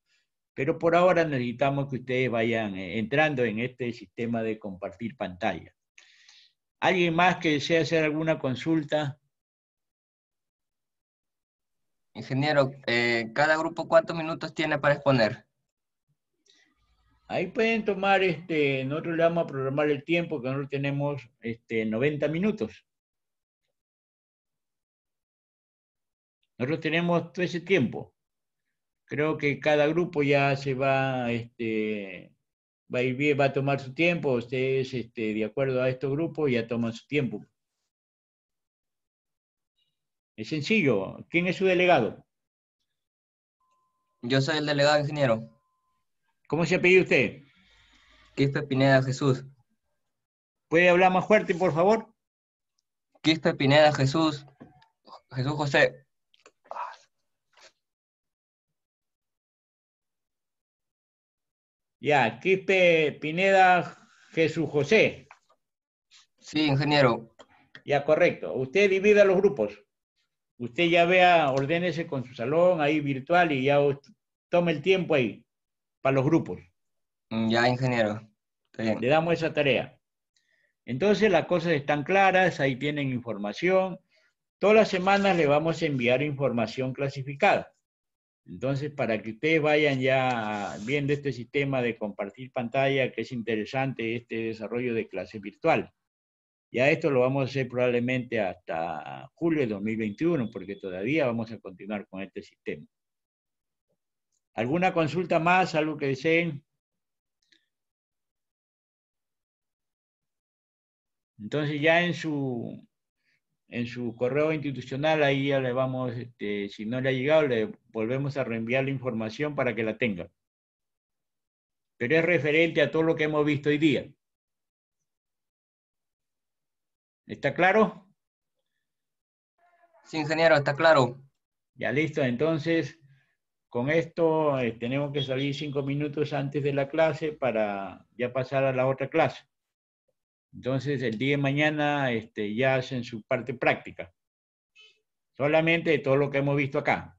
pero por ahora necesitamos que ustedes vayan entrando en este sistema de compartir pantalla. ¿Alguien más que desea hacer alguna consulta? ingeniero, ¿cada grupo cuántos minutos tiene para exponer? Ahí pueden tomar, nosotros le vamos a programar el tiempo, que nosotros tenemos 90 minutos. Nosotros tenemos todo ese tiempo. Creo que cada grupo ya se va, va a ir bien, va a tomar su tiempo. Ustedes, de acuerdo a estos grupos, ya toman su tiempo. Es sencillo. ¿Quién es su delegado? Yo soy el delegado, ingeniero. ¿Cómo se apellida usted? Quispe Pineda Jesús. ¿Puede hablar más fuerte, por favor? Quispe Pineda Jesús. Jesús José. Ya, Quispe Pineda Jesús José. Sí, ingeniero. Ya, correcto. Usted divida los grupos. Usted ya vea, ordénese con su salón ahí virtual y ya tome el tiempo ahí para los grupos. Ya, ingeniero. Está Le bien. damos esa tarea. Entonces las cosas están claras, ahí tienen información. Todas las semanas le vamos a enviar información clasificada. Entonces, para que ustedes vayan ya viendo este sistema de compartir pantalla, que es interesante, este desarrollo de clase virtual. Ya esto lo vamos a hacer probablemente hasta julio de 2021, porque todavía vamos a continuar con este sistema. ¿Alguna consulta más? ¿Algo que deseen? Entonces ya en su correo institucional, ahí ya le vamos, si no le ha llegado, le volvemos a reenviar la información para que la tenga. Pero es referente a todo lo que hemos visto hoy día. ¿Está claro? Sí, ingeniero, está claro. Ya listo, entonces con esto tenemos que salir 5 minutos antes de la clase para ya pasar a la otra clase. Entonces el día de mañana ya hacen su parte práctica. Solamente de todo lo que hemos visto acá.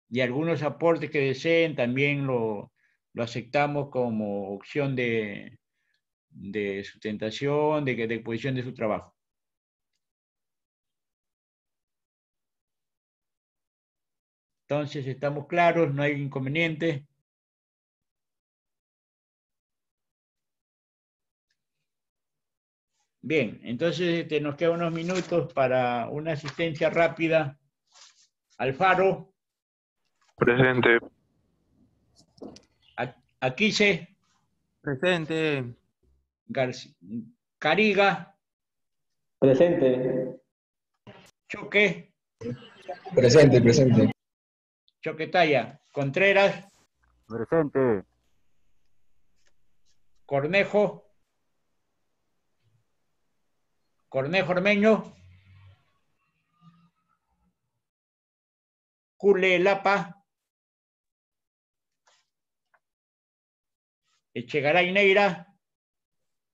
Y algunos aportes que deseen también lo aceptamos como opción de sustentación, de posición de su trabajo. Entonces, estamos claros, no hay inconveniente. Bien, entonces nos quedan unos minutos para una asistencia rápida. Alfaro. Presente. Aquise. Presente. Cariga. Presente. Choque. Presente. Choquetaya. Contreras. Presente. Cornejo. Cornejo Ormeño. Cule Lapa. Echegaray Neira.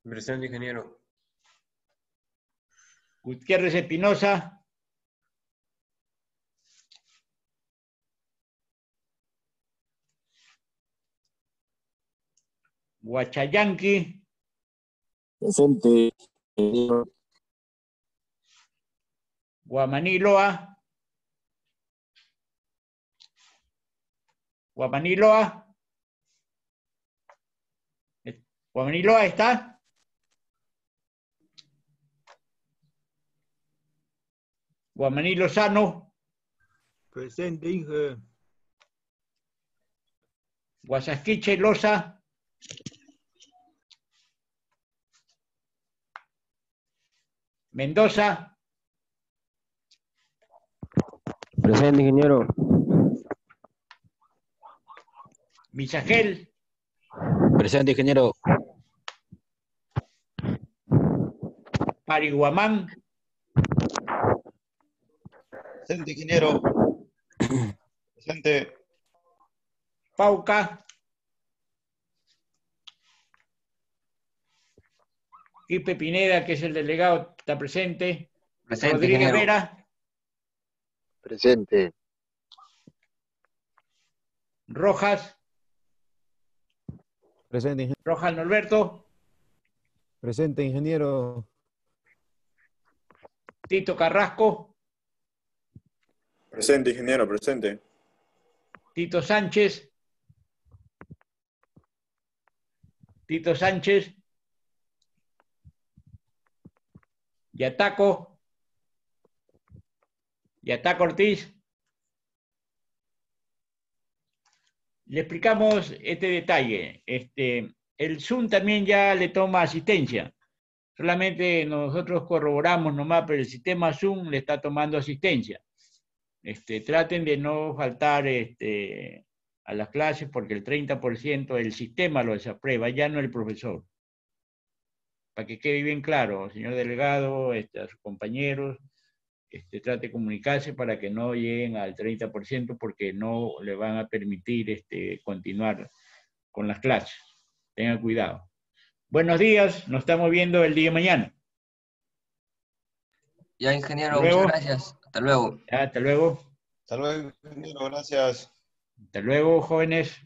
Presente, ingeniero. Gutiérrez Espinosa. Huachayanqui. Presente. Guamaniloa. Guamaniloa. Guamaniloa está. Guamaní Lozano. Presente, Inge. Guasasquiche Loza. Mendoza. Presente, ingeniero. Misagel. Presente, ingeniero. Pariguamán. Presente, ingeniero. Presente. Pauca. Quipe Pineda, que es el delegado, está presente. Presente, Rodríguez ingeniero. Vera. Presente. Rojas. Presente, ingeniero. Rojas Norberto. Presente, ingeniero. Tito Carrasco. Presente, ingeniero, presente. Tito Sánchez. Tito Sánchez. Yataco. Yataco Ortiz. Le explicamos este detalle. El Zoom también ya le toma asistencia. Solamente nosotros corroboramos nomás, pero el sistema Zoom le está tomando asistencia. Traten de no faltar a las clases porque el 30% del sistema lo desaprueba, ya no el profesor. Para que quede bien claro, señor delegado, a sus compañeros, trate de comunicarse para que no lleguen al 30% porque no le van a permitir continuar con las clases. Tengan cuidado. Buenos días, nos estamos viendo el día de mañana. Ya, ingeniero, Hasta luego. muchas gracias. Hasta luego. Hasta luego. Hasta luego, ingeniero. Gracias. Hasta luego, jóvenes.